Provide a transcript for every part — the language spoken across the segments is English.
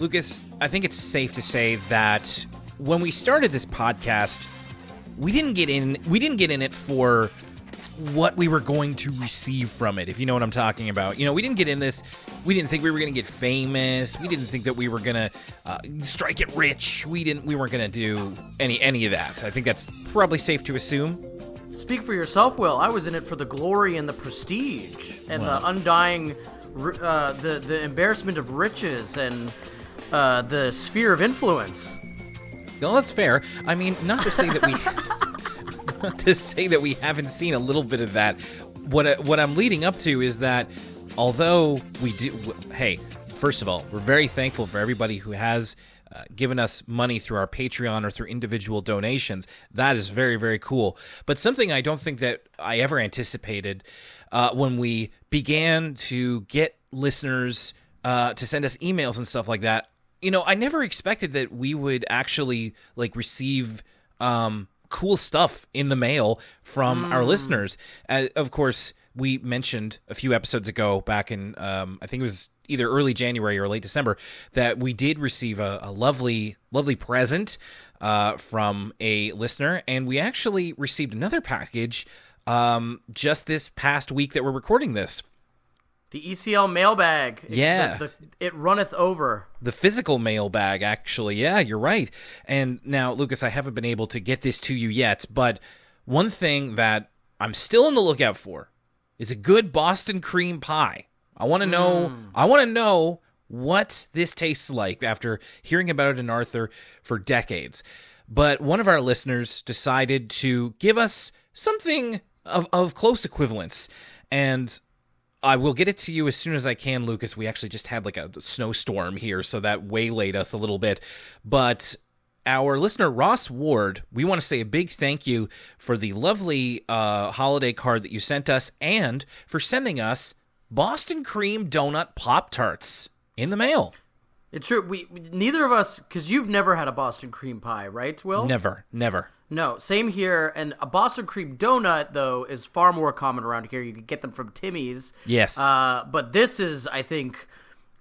Lucas, I think it's safe to say that when we started this podcast, we didn't get in it for what we were going to receive from it, if you know what I'm talking about. You know, we didn't get in this, we didn't think we were going to get famous, we didn't think that we were going to strike it rich, we weren't going to do any of that. I think that's probably safe to assume. Speak for yourself, Will. I was in it for the glory and the prestige and the undying, the embarrassment of riches and the sphere of influence. Well, that's fair. I mean, not to say that we not to say that we haven't seen a little bit of that. What I'm leading up to is that although we do, hey, first of all, we're very thankful for everybody who has given us money through our Patreon or through individual donations. That is very, very cool. But something I don't think that I ever anticipated when we began to get listeners to send us emails and stuff like that. You know, I never expected that we would actually receive cool stuff in the mail from our listeners. Of course, we mentioned a few episodes ago, back in I think it was either early January or late December, that we did receive a lovely present from a listener, and we actually received another package just this past week that we're recording this. The ECL mailbag. Yeah. It runneth over. The physical mailbag, actually. Yeah, you're right. And now, Lucas, I haven't been able to get this to you yet, but one thing that I'm still on the lookout for is a good Boston cream pie. I want to know what this tastes like after hearing about it in Arthur for decades. But one of our listeners decided to give us something of close equivalence, and I will get it to you as soon as I can, Lucas. We actually just had a snowstorm here, so that waylaid us a little bit. But our listener, Ross Ward, we want to say a big thank you for the lovely holiday card that you sent us and for sending us Boston Cream Donut Pop-Tarts in the mail. It's true. We neither of us, because you've never had a Boston cream pie, right, Will? Never. No, same here. And a Boston cream donut, though, is far more common around here. You can get them from Timmy's. Yes. But this is, I think,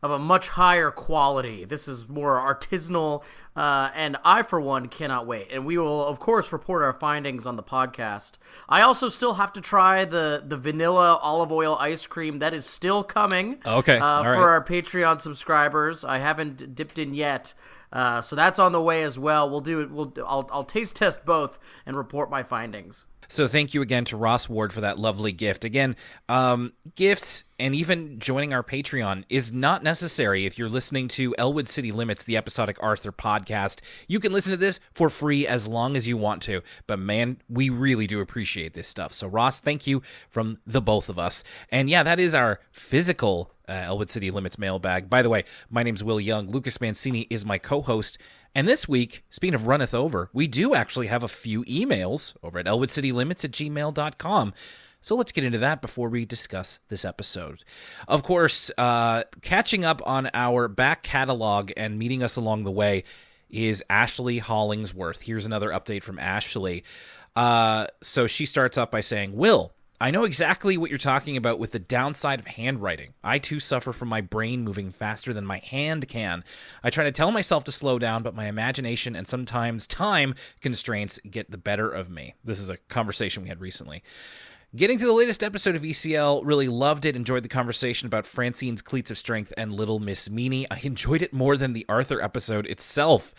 of a much higher quality. This is more artisanal, and I, for one, cannot wait. And we will, of course, report our findings on the podcast. I also still have to try the vanilla olive oil ice cream. That is still coming. Okay. All right. For our Patreon subscribers. I haven't dipped in yet. So that's on the way as well. We'll do it. I'll taste test both and report my findings. So thank you again to Ross Ward for that lovely gift. Again, gifts and even joining our Patreon is not necessary if you're listening to Elwood City Limits, the episodic Arthur podcast. You can listen to this for free as long as you want to. But man, we really do appreciate this stuff. So Ross, thank you from the both of us. And yeah, that is our physical Elwood City Limits mailbag. By the way, my name's Will Young. Lucas Mancini is my co-host. And this week, speaking of runneth over, we do actually have a few emails over at elwoodcitylimits@gmail.com. So let's get into that before we discuss this episode. Of course, catching up on our back catalog and meeting us along the way is Ashley Hollingsworth. Here's another update from Ashley. So she starts off by saying, Will, I know exactly what you're talking about with the downside of handwriting. I too suffer from my brain moving faster than my hand can. I try to tell myself to slow down, but my imagination and sometimes time constraints get the better of me. This is a conversation we had recently. Getting to the latest episode of ECL, really loved it, enjoyed the conversation about Francine's Cleats of Strength and Little Miss Meanie. I enjoyed it more than the Arthur episode itself.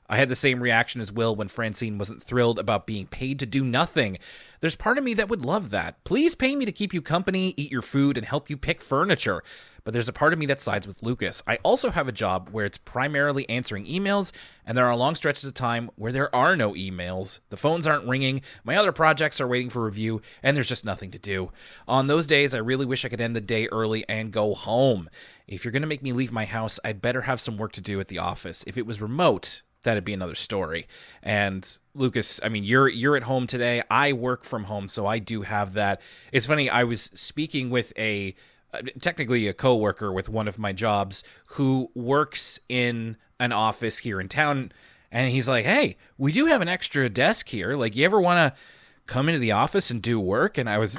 I had the same reaction as Will when Francine wasn't thrilled about being paid to do nothing. There's part of me that would love that. Please pay me to keep you company, eat your food, and help you pick furniture. But there's a part of me that sides with Lucas. I also have a job where it's primarily answering emails, and there are long stretches of time where there are no emails. The phones aren't ringing, my other projects are waiting for review, and there's just nothing to do. On those days, I really wish I could end the day early and go home. If you're going to make me leave my house, I'd better have some work to do at the office. If it was remote, that'd be another story. And Lucas, I mean, you're at home today. I work from home, so I do have that. It's funny, I was speaking with technically a coworker with one of my jobs who works in an office here in town, and he's like, hey, we do have an extra desk here. You ever want to come into the office and do work? And I was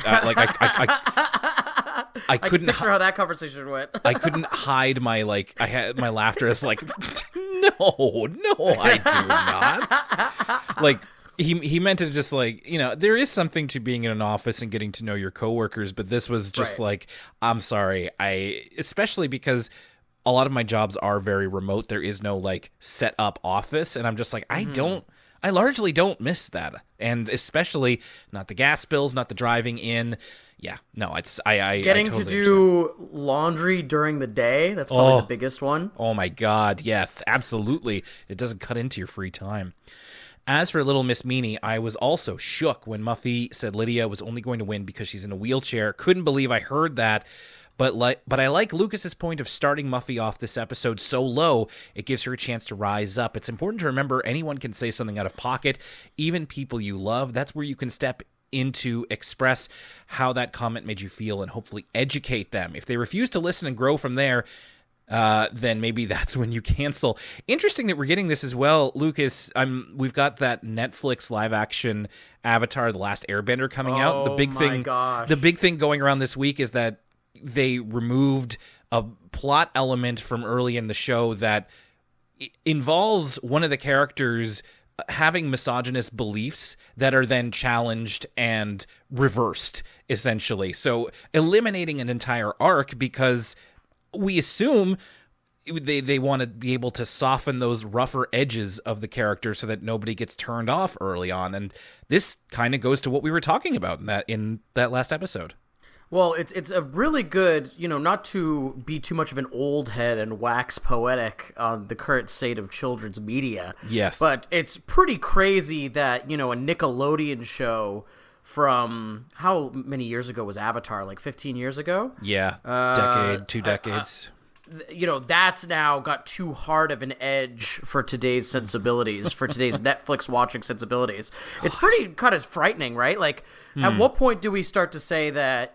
I can couldn't picture how that conversation went. I couldn't hide I had my laughter as like, no, I do not. Like, he meant it just like, there is something to being in an office and getting to know your coworkers, but this was just like, I'm sorry. Especially because a lot of my jobs are very remote. There is no like set up office. And I'm just like, I largely don't miss that. And especially not the gas bills, not the driving in. Yeah, no, I getting totally to do laundry during the day. That's probably the biggest one. Oh my God, yes, absolutely. It doesn't cut into your free time. As for Little Miss Meanie, I was also shook when Muffy said Lydia was only going to win because she's in a wheelchair. Couldn't believe I heard that. But I like Lucas's point of starting Muffy off this episode so low, it gives her a chance to rise up. It's important to remember anyone can say something out of pocket, even people you love. That's where you can step in to express how that comment made you feel and hopefully educate them. If they refuse to listen and grow from there, then maybe that's when you cancel. Interesting that we're getting this as well, Lucas. We've got that Netflix live action Avatar: The Last Airbender coming out. The big thing going around this week is that they removed a plot element from early in the show that involves one of the characters having misogynist beliefs that are then challenged and reversed, essentially. So eliminating an entire arc because we assume they want to be able to soften those rougher edges of the character so that nobody gets turned off early on. And this kind of goes to what we were talking about in that last episode. Well, it's a really good, not to be too much of an old head and wax poetic on the current state of children's media. Yes. But it's pretty crazy that, a Nickelodeon show from how many years ago was Avatar? Like 15 years ago? Yeah. Two decades. That's now got too hard of an edge for today's sensibilities, for today's Netflix watching sensibilities. It's pretty kind of frightening, right? Like, at what point do we start to say that,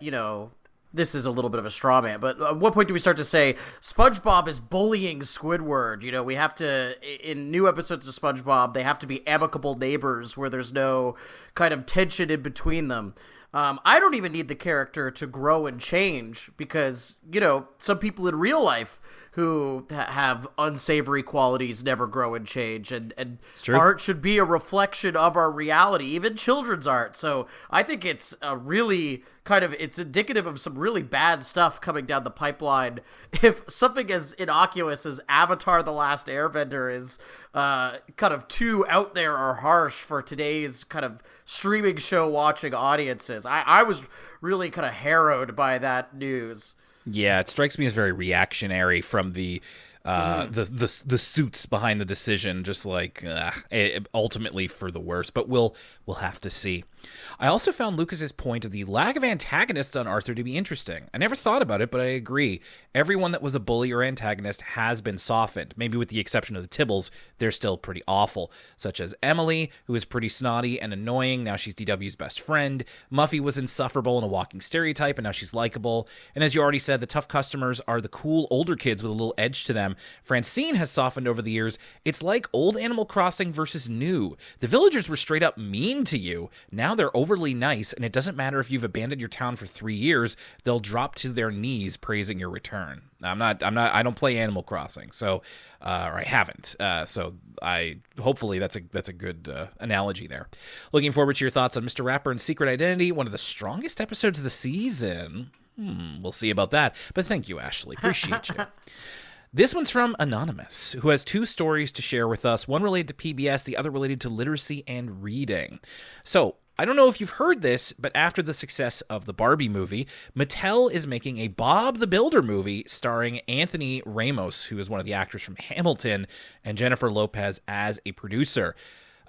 this is a little bit of a straw man, but at what point do we start to say SpongeBob is bullying Squidward? We have to, in new episodes of SpongeBob, they have to be amicable neighbors where there's no kind of tension in between them. I don't even need the character to grow and change because, some people in real life who have unsavory qualities never grow and change, and art should be a reflection of our reality, even children's art. So I think it's a really it's indicative of some really bad stuff coming down the pipeline. If something as innocuous as Avatar: The Last Airbender is kind of too out there or harsh for today's kind of streaming show watching audiences, I was really kind of harrowed by that news. Yeah, it strikes me as very reactionary from the suits behind the decision, just like ultimately for the worse. But we'll have to see. I also found Lucas's point of the lack of antagonists on Arthur to be interesting. I never thought about it, but I agree. Everyone that was a bully or antagonist has been softened. Maybe with the exception of the Tibbles, they're still pretty awful. Such as Emily, who is pretty snotty and annoying. Now she's DW's best friend. Muffy was insufferable and a walking stereotype, and now she's likable. And as you already said, the tough customers are the cool older kids with a little edge to them. Francine has softened over the years. It's like old Animal Crossing versus new. The villagers were straight up mean to you. Now they're overly nice, and it doesn't matter if you've abandoned your town for 3 years, they'll drop to their knees praising your return. I don't play Animal Crossing, so, or I haven't. Hopefully that's a good analogy there. Looking forward to your thoughts on Mr. Ratburn's Secret Identity, one of the strongest episodes of the season. We'll see about that, but thank you, Ashley. Appreciate you. This one's from Anonymous, who has 2 stories to share with us, one related to PBS, the other related to literacy and reading. So, I don't know if you've heard this, but after the success of the Barbie movie, Mattel is making a Bob the Builder movie starring Anthony Ramos, who is one of the actors from Hamilton, and Jennifer Lopez as a producer.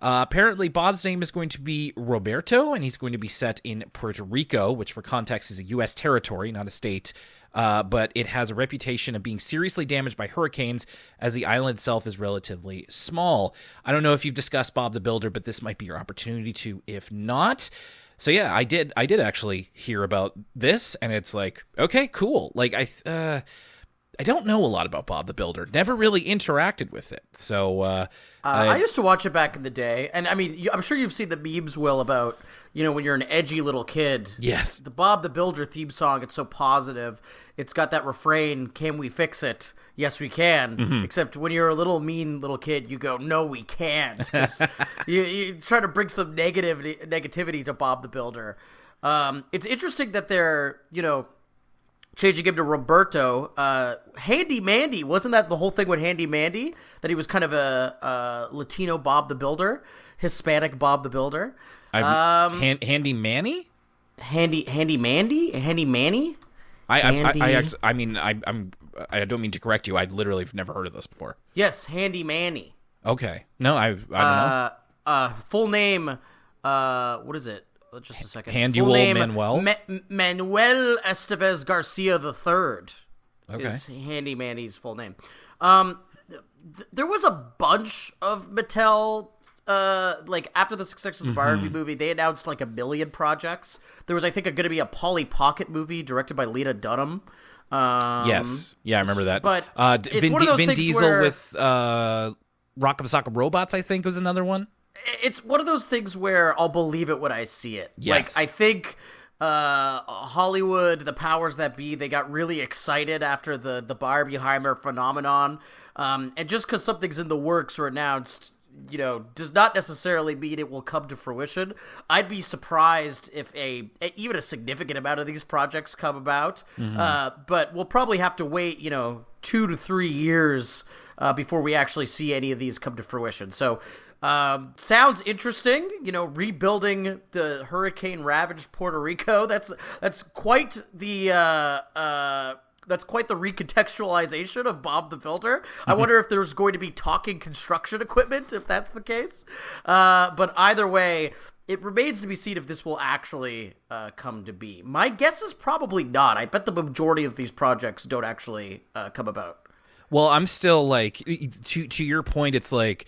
Apparently, Bob's name is going to be Roberto, and he's going to be set in Puerto Rico, which for context is a U.S. territory, not a state. But it has a reputation of being seriously damaged by hurricanes, as the island itself is relatively small. I don't know if you've discussed Bob the Builder, but this might be your opportunity to, if not. So yeah, I did actually hear about this, and it's like, okay, cool. Like, I I don't know a lot about Bob the Builder. Never really interacted with it. So I used to watch it back in the day, and I mean, I'm sure you've seen the memes, Will, about, you know, when you're an edgy little kid. Yes. The Bob the Builder theme song, it's so positive. It's got that refrain, "Can we fix it? Yes, we can." Mm-hmm. Except when you're a little mean little kid, you go, "No, we can't." 'Cause you try to bring some negativity to Bob the Builder. It's interesting that they're, you know, changing him to Roberto. Handy Mandy, wasn't that the whole thing with Handy Mandy? That he was kind of a Latino Bob the Builder, Hispanic Bob the Builder. Handy Manny? Handy Mandy? Handy Manny? I don't mean to correct you. I literally have never heard of this before. Yes, Handy Manny. Okay. No, I don't know. Full name, what is it? Just a second. Handuel Manuel? Manuel Estevez Garcia III. Okay. Is Handy Manny's full name. There was a bunch of Mattel, like, after the success of the Barbie movie, they announced like 1 million projects. There was, I think, going to be a Polly Pocket movie directed by Lena Dunham. Yes. Yeah, I remember that. But Vin Diesel with Rock'em Sock'em Robots, I think, was another one. It's one of those things where I'll believe it when I see it. Yes. Like, I think Hollywood, the powers that be, they got really excited after the Barbieheimer phenomenon. And just because something's in the works or announced, you know, does not necessarily mean it will come to fruition. I'd be surprised if even a significant amount of these projects come about. But we'll probably have to wait, you know, 2 to 3 years before we actually see any of these come to fruition. So sounds interesting, you know, rebuilding the hurricane-ravaged Puerto Rico. That's quite the recontextualization of Bob the Builder. I wonder if there's going to be talking construction equipment, if that's the case. But either way, it remains to be seen if this will actually come to be. My guess is probably not. I bet the majority of these projects don't actually come about. Well, I'm still like, to your point, it's like,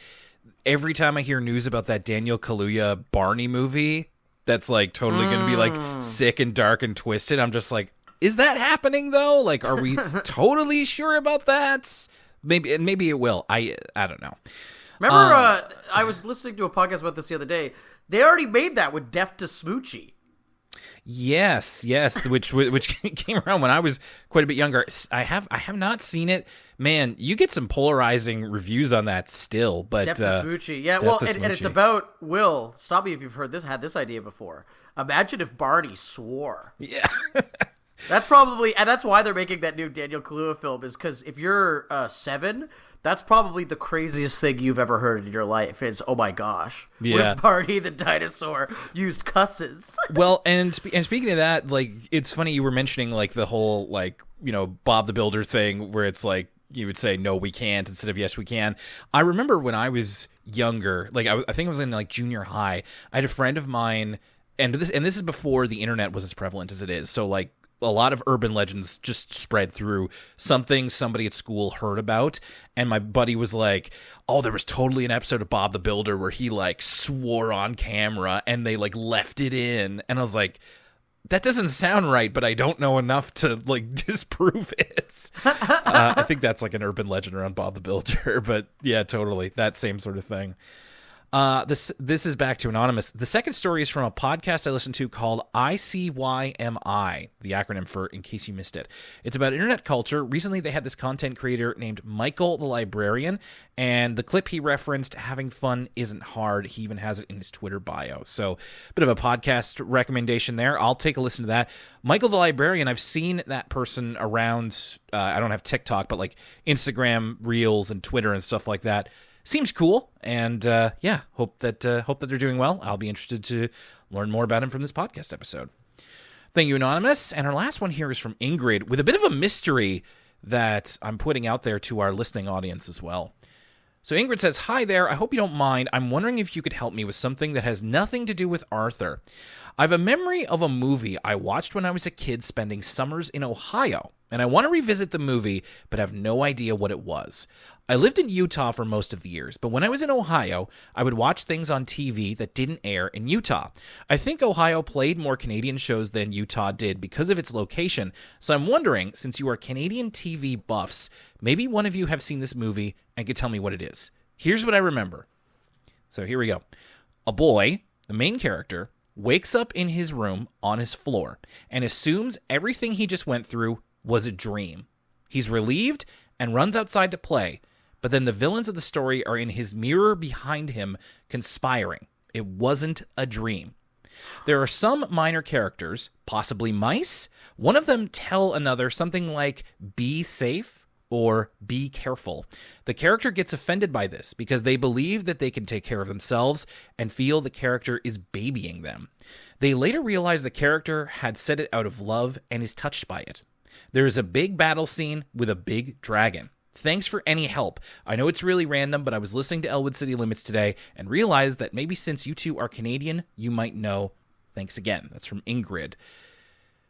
every time I hear news about that Daniel Kaluuya Barney movie that's like totally going to be like sick and dark and twisted, I'm just like, is that happening though? Like, are we totally sure about that? Maybe it will. I don't know. Remember, I was listening to a podcast about this the other day. They already made that with Def to Smoochie. Yes, which came around when I was quite a bit younger. I have not seen it. Man, you get some polarizing reviews on that still. But Def to Smoochie, yeah. Well, and it's about, Will, stop me if you've had this idea before. Imagine if Barney swore. Yeah. That's probably, and that's why they're making that new Daniel Kaluuya film, is because if you're 7, that's probably the craziest thing you've ever heard in your life is, oh my gosh, what if Barney the dinosaur used cusses? Well, and speaking of that, like, it's funny you were mentioning, like, the whole, like, you know, Bob the Builder thing where it's like, you would say, no, we can't, instead of yes, we can. I remember when I was younger, like, I think I was in, like, junior high, I had a friend of mine, and this is before the internet was as prevalent as it is, so, like, a lot of urban legends just spread through something somebody at school heard about, and my buddy was like, oh, there was totally an episode of Bob the Builder where he like swore on camera and they like left it in, and I was like, that doesn't sound right, but I don't know enough to like disprove it. I think that's like an urban legend around Bob the Builder, but yeah, totally that same sort of thing. This is back to Anonymous. The second story is from a podcast I listened to called ICYMI, the acronym for In Case You Missed It. It's about internet culture. Recently, they had this content creator named Michael the Librarian, and the clip he referenced, having fun isn't hard. He even has it in his Twitter bio. So, a bit of a podcast recommendation there. I'll take a listen to that. Michael the Librarian, I've seen that person around, I don't have TikTok, but like Instagram Reels and Twitter and stuff like that. Seems cool, and hope that they're doing well. I'll be interested to learn more about him from this podcast episode. Thank you, Anonymous. And our last one here is from Ingrid, with a bit of a mystery that I'm putting out there to our listening audience as well. So Ingrid says, "Hi there, I hope you don't mind. I'm wondering if you could help me with something that has nothing to do with Arthur. I have a memory of a movie I watched when I was a kid spending summers in Ohio, and I want to revisit the movie, but have no idea what it was. I lived in Utah for most of the years, but when I was in Ohio, I would watch things on TV that didn't air in Utah. I think Ohio played more Canadian shows than Utah did because of its location, so I'm wondering, since you are Canadian TV buffs, maybe one of you have seen this movie and could tell me what it is. Here's what I remember." So here we go. A boy, the main character, wakes up in his room on his floor and assumes everything he just went through was a dream. He's relieved and runs outside to play, but then the villains of the story are in his mirror behind him conspiring. It wasn't a dream. There are some minor characters, possibly mice. One of them tell another something like, "Be safe," or "be careful." The character gets offended by this because they believe that they can take care of themselves and feel the character is babying them. They later realize the character had said it out of love and is touched by it. There is a big battle scene with a big dragon. Thanks for any help. I know it's really random, but I was listening to Elwood City Limits today and realized that maybe since you two are Canadian, you might know. Thanks again. That's from Ingrid.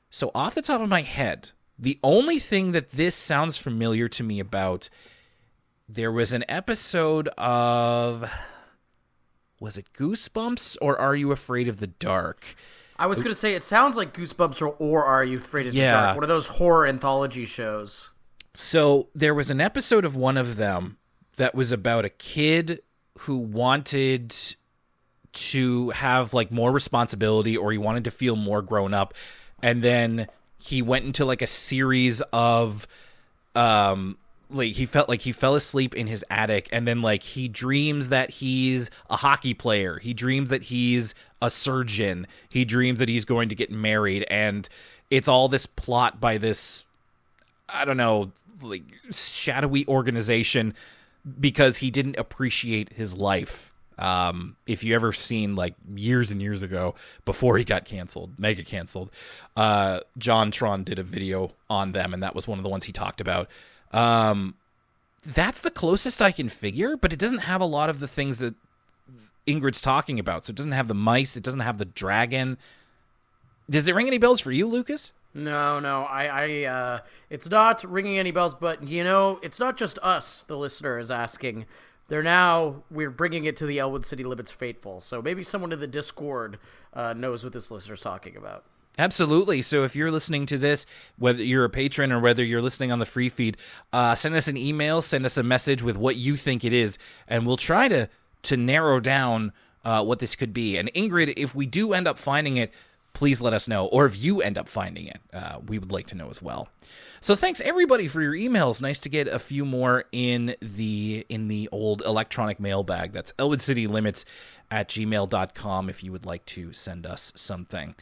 So off the top of my head, the only thing that this sounds familiar to me about, there was an episode of, was it Goosebumps or Are You Afraid of the Dark? I was going to say, it sounds like Goosebumps or Are You Afraid of the Dark? One of those horror anthology shows. So there was an episode of one of them that was about a kid who wanted to have like more responsibility, or he wanted to feel more grown up. And then he went into like a series of, like he fell asleep in his attic, and then like he dreams that he's a hockey player. He dreams that he's a surgeon. He dreams that he's going to get married, and it's all this plot by this, I don't know, like shadowy organization because he didn't appreciate his life. If you ever seen like years and years ago before he got mega canceled, John Tron did a video on them, and that was one of the ones he talked about. That's the closest I can figure, but it doesn't have a lot of the things that Ingrid's talking about. So it doesn't have the mice. It doesn't have the dragon. Does it ring any bells for you, Lucas? No, it's not ringing any bells, but you know, it's not just us, the listener is asking. We're bringing it to the Elwood City Limits faithful, so maybe someone in the Discord knows what this listener's talking about. Absolutely. So if you're listening to this, whether you're a patron or whether you're listening on the free feed, send us an email, send us a message with what you think it is, and we'll try to narrow down what this could be. And Ingrid, if we do end up finding it, please let us know. Or if you end up finding it, we would like to know as well. So thanks everybody for your emails. Nice to get a few more in the old electronic mailbag. That's elwoodcitylimits@gmail.com if you would like to send us something.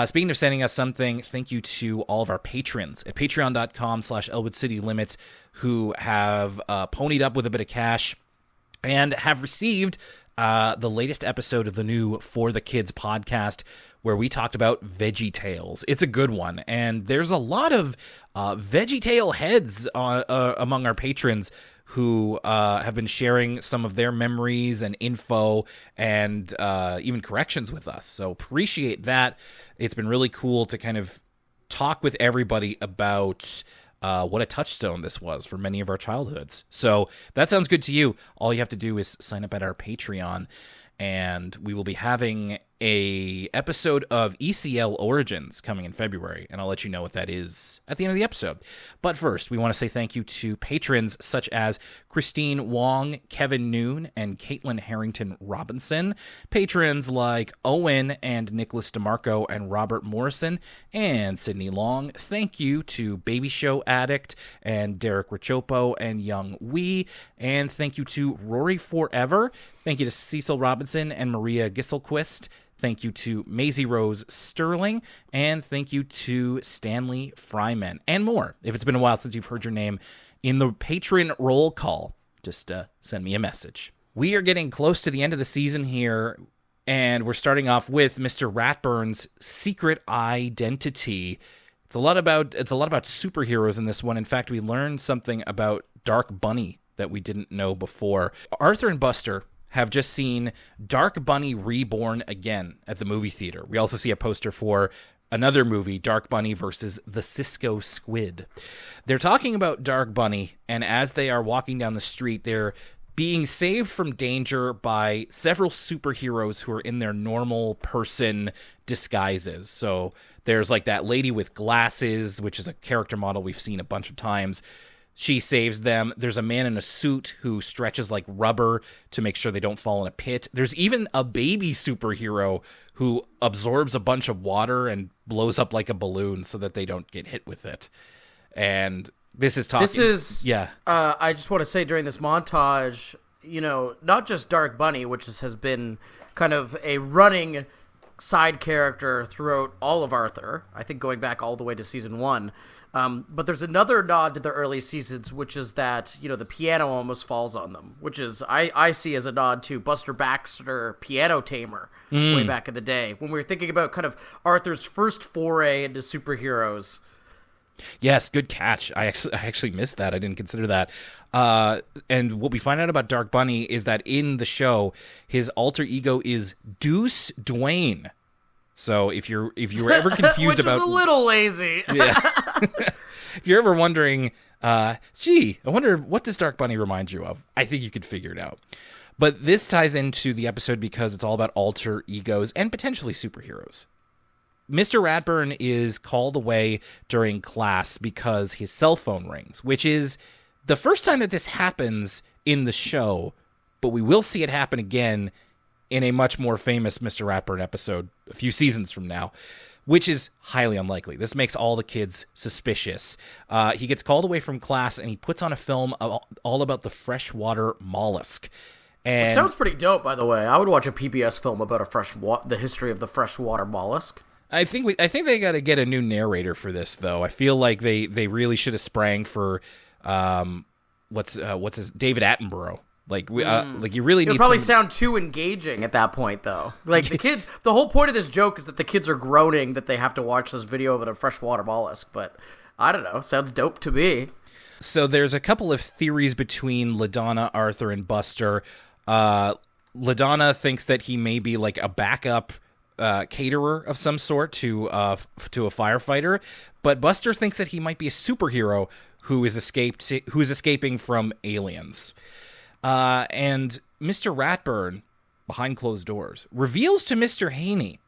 Speaking of sending us something, thank you to all of our patrons at patreon.com/elwoodcitylimits who have ponied up with a bit of cash and have received the latest episode of the new For the Kids podcast, where we talked about Veggie Tales. It's a good one, and there's a lot of Veggie Tale heads among our patrons who have been sharing some of their memories and info and even corrections with us. So appreciate that. It's been really cool to kind of talk with everybody about what a touchstone this was for many of our childhoods. So if that sounds good to you, all you have to do is sign up at our Patreon, and we will be having a episode of ECL Origins coming in February, and I'll let you know what that is at the end of the episode. But first, we want to say thank you to patrons such as Christine Wong, Kevin Noon, and Caitlin Harrington Robinson, patrons like Owen and Nicholas DeMarco and Robert Morrison and Sydney Long. Thank you to Baby Show Addict and Derek Richopo and Young Wee, and thank you to Rory Forever. Thank you to Cecil Robinson and Maria Gisselquist. Thank you to Maisie Rose Sterling, and thank you to Stanley Fryman, and more. If it's been a while since you've heard your name in the patron roll call, just send me a message. We are getting close to the end of the season here, and we're starting off with Mr. Ratburn's Secret Identity. It's a lot about superheroes in this one. In fact, we learned something about Dark Bunny that we didn't know before. Arthur and Buster have just seen Dark Bunny Reborn again at the movie theater. We also see a poster for another movie, Dark Bunny versus the Cisco Squid. They're talking about Dark Bunny, and as they are walking down the street, they're being saved from danger by several superheroes who are in their normal person disguises. So there's like that lady with glasses, which is a character model we've seen a bunch of times. She saves them. There's a man in a suit who stretches like rubber to make sure they don't fall in a pit. There's even a baby superhero who absorbs a bunch of water and blows up like a balloon so that they don't get hit with it. And this is talking... I just want to say during this montage, not just Dark Bunny, which has been kind of a running side character throughout all of Arthur, I think going back all the way to season 1. But there's another nod to the early seasons, which is that, the piano almost falls on them, which is, I see as a nod to Buster Baxter Piano Tamer way back in the day, when we were thinking about kind of Arthur's first foray into superheroes. Yes, good catch. I actually missed that. I didn't consider that. And what we find out about Dark Bunny is that in the show, his alter ego is Deuce Dwayne. So if you were ever confused which about... is a little lazy. Yeah. If you're ever wondering, I wonder what does Dark Bunny remind you of? I think you could figure it out. But this ties into the episode because it's all about alter egos and potentially superheroes. Mr. Ratburn is called away during class because his cell phone rings, which is the first time that this happens in the show, but we will see it happen again in a much more famous Mr. Ratburn episode a few seasons from now, which is highly unlikely. This makes all the kids suspicious. He gets called away from class, and he puts on a film all about the freshwater mollusk. And it sounds pretty dope, by the way. I would watch a PBS film about the history of the freshwater mollusk. I think they got to get a new narrator for this, though. I feel like they really should have sprang for what's his David Attenborough. Like you really need. It would probably sound too engaging at that point, though. Like the kids, the whole point of this joke is that the kids are groaning that they have to watch this video about a freshwater mollusk. But I don't know, sounds dope to me. So there's a couple of theories between LaDonna, Arthur, and Buster. LaDonna thinks that he may be like a backup caterer of some sort to a firefighter, but Buster thinks that he might be a superhero who is escaping from aliens. And Mr. Ratburn, behind closed doors, reveals to Mr. Haney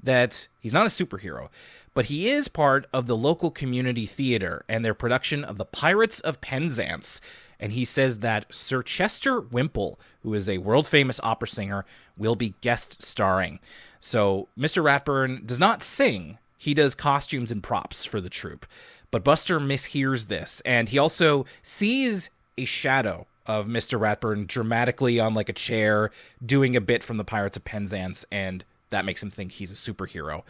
that he's not a superhero, but he is part of the local community theater and their production of The Pirates of Penzance. And he says that Sir Chester Wimple, who is a world-famous opera singer, will be guest starring. So Mr. Ratburn does not sing. He does costumes and props for the troupe. But Buster mishears this, and he also sees a shadow of Mr. Ratburn dramatically on like a chair doing a bit from the Pirates of Penzance, and that makes him think he's a superhero.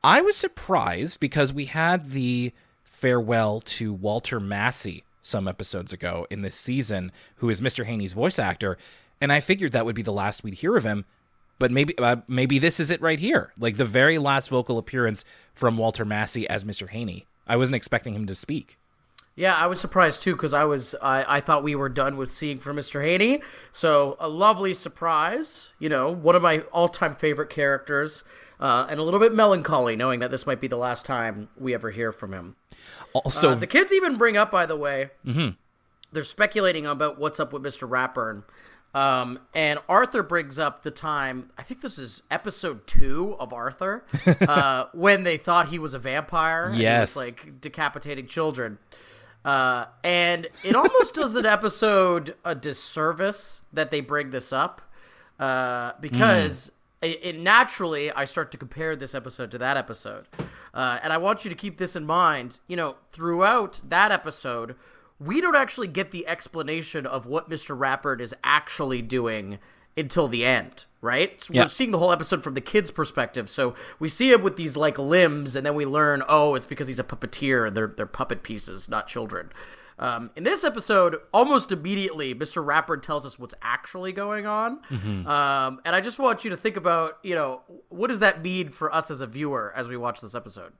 I was surprised because we had the farewell to Walter Massey some episodes ago in this season, who is Mr. Haney's voice actor, and I figured that would be the last we'd hear of him, but maybe this is it right here, like the very last vocal appearance from Walter Massey as Mr. Haney. I wasn't expecting him to speak. Yeah, I was surprised too, because I thought we were done with seeing from Mr. Haney. So a lovely surprise, one of my all-time favorite characters, and a little bit melancholy knowing that this might be the last time we ever hear from him. Also, the kids even bring up, by the way, they're speculating about what's up with Mr. Ratburn. And Arthur brings up the time, I think this is episode 2 of Arthur, when they thought he was a vampire. And yes. he was like decapitating children. And it almost does an episode a disservice that they bring this up, because it naturally I start to compare this episode to that episode. And I want you to keep this in mind. Throughout that episode, we don't actually get the explanation of what Mr. Ratburn is actually doing until the end, right? So yeah. We're seeing the whole episode from the kid's perspective. So we see him with these like limbs, and then we learn, it's because he's a puppeteer, and they're puppet pieces, not children. In this episode, almost immediately, Mr. Ratburn tells us what's actually going on. And I just want you to think about, what does that mean for us as a viewer as we watch this episode?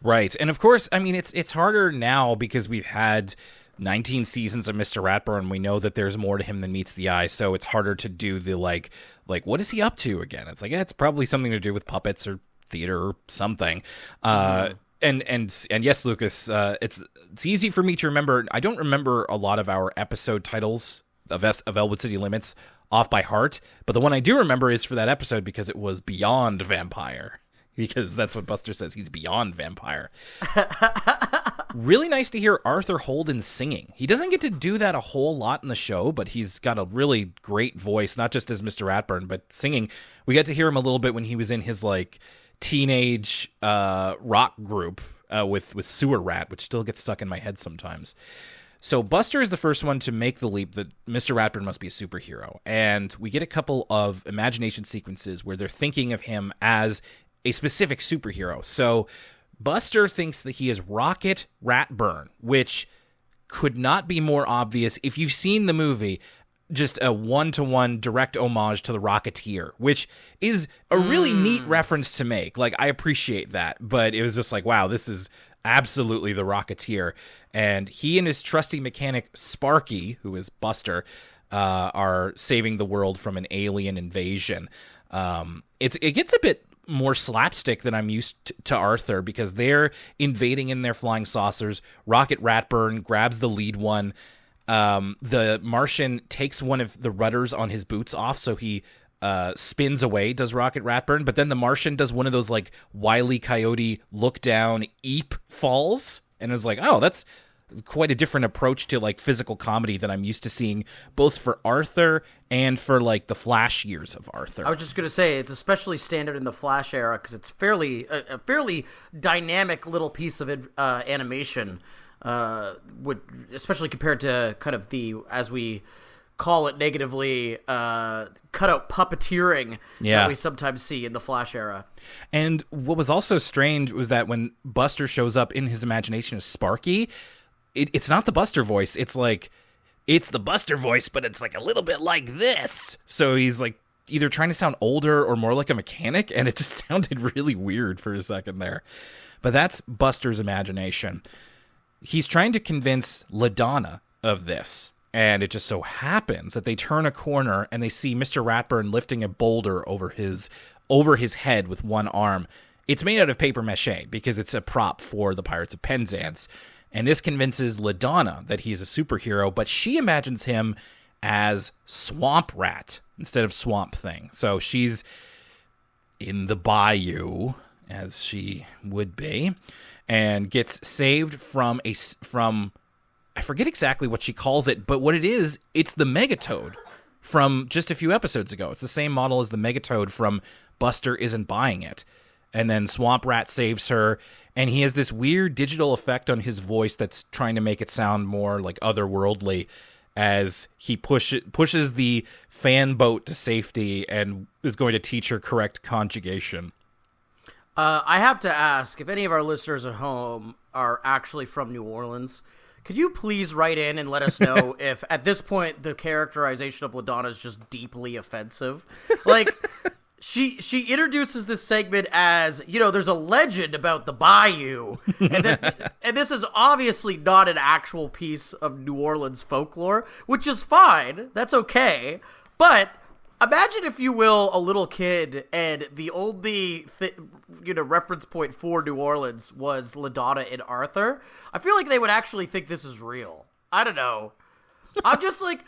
Right. And of course, I mean, it's harder now because we've had 19 seasons of Mr. Ratburn, we know that there's more to him than meets the eye, so it's harder to do the, like, what is he up to again? It's like, yeah, it's probably something to do with puppets or theater or something. And yes, Lucas, it's easy for me to remember. I don't remember a lot of our episode titles of Elwood City Limits off by heart, but the one I do remember is for that episode because it was Beyond Vampire, because that's what Buster says. He's beyond vampire. Really nice to hear Arthur Holden singing. He doesn't get to do that a whole lot in the show, but he's got a really great voice, not just as Mr. Ratburn, but singing. We got to hear him a little bit when he was in his, like, teenage rock group with Sewer Rat, which still gets stuck in my head sometimes. So Buster is the first one to make the leap that Mr. Ratburn must be a superhero. And we get a couple of imagination sequences where they're thinking of him as a specific superhero. So Buster thinks that he is Rocket Ratburn, which could not be more obvious if you've seen the movie. Just a one-to-one direct homage to the Rocketeer, which is a really neat reference to make. Like, I appreciate that, but it was just like, wow, this is absolutely the Rocketeer. And he and his trusty mechanic Sparky, who is Buster, are saving the world from an alien invasion. It gets a bit more slapstick than I'm used to Arthur, because they're invading in their flying saucers. Rocket Ratburn grabs the lead one. The Martian takes one of the rudders on his boots off, so he spins away, does Rocket Ratburn, but then the Martian does one of those, like, Wile E. Coyote look-down eep falls, and it's like, oh, that's quite a different approach to, like, physical comedy that I'm used to seeing, both for Arthur and for, like, the Flash years of Arthur. I was just going to say, it's especially standard in the Flash era, because it's a fairly dynamic little piece of animation, especially compared to kind of the, as we call it negatively, cutout puppeteering that we sometimes see in the Flash era. And what was also strange was that when Buster shows up in his imagination as Sparky, it's not the Buster voice. It's like, it's the Buster voice, but it's like a little bit like this. So he's like either trying to sound older or more like a mechanic, and it just sounded really weird for a second there. But that's Buster's imagination. He's trying to convince LaDonna of this, and it just so happens that they turn a corner and they see Mr. Ratburn lifting a boulder over his head with one arm. It's made out of paper mache because it's a prop for the Pirates of Penzance, and this convinces LaDonna that he's a superhero, but she imagines him as Swamp Rat instead of Swamp Thing. So she's in the bayou, as she would be, and gets saved from I forget exactly what she calls it, but what it is, it's the Megatoad from just a few episodes ago. It's the same model as the Megatoad from Buster Isn't Buying It. And then Swamp Rat saves her, and he has this weird digital effect on his voice that's trying to make it sound more like otherworldly as he pushes the fan boat to safety and is going to teach her correct conjugation. I have to ask, if any of our listeners at home are actually from New Orleans, could you please write in and let us know if, at this point, the characterization of LaDonna is just deeply offensive? Like, she introduces this segment as, there's a legend about the bayou, and this is obviously not an actual piece of New Orleans folklore, which is fine. That's okay. But imagine, if you will, a little kid, and the only reference point for New Orleans was LaDonna and Arthur. I feel like they would actually think this is real. I don't know. I'm just like,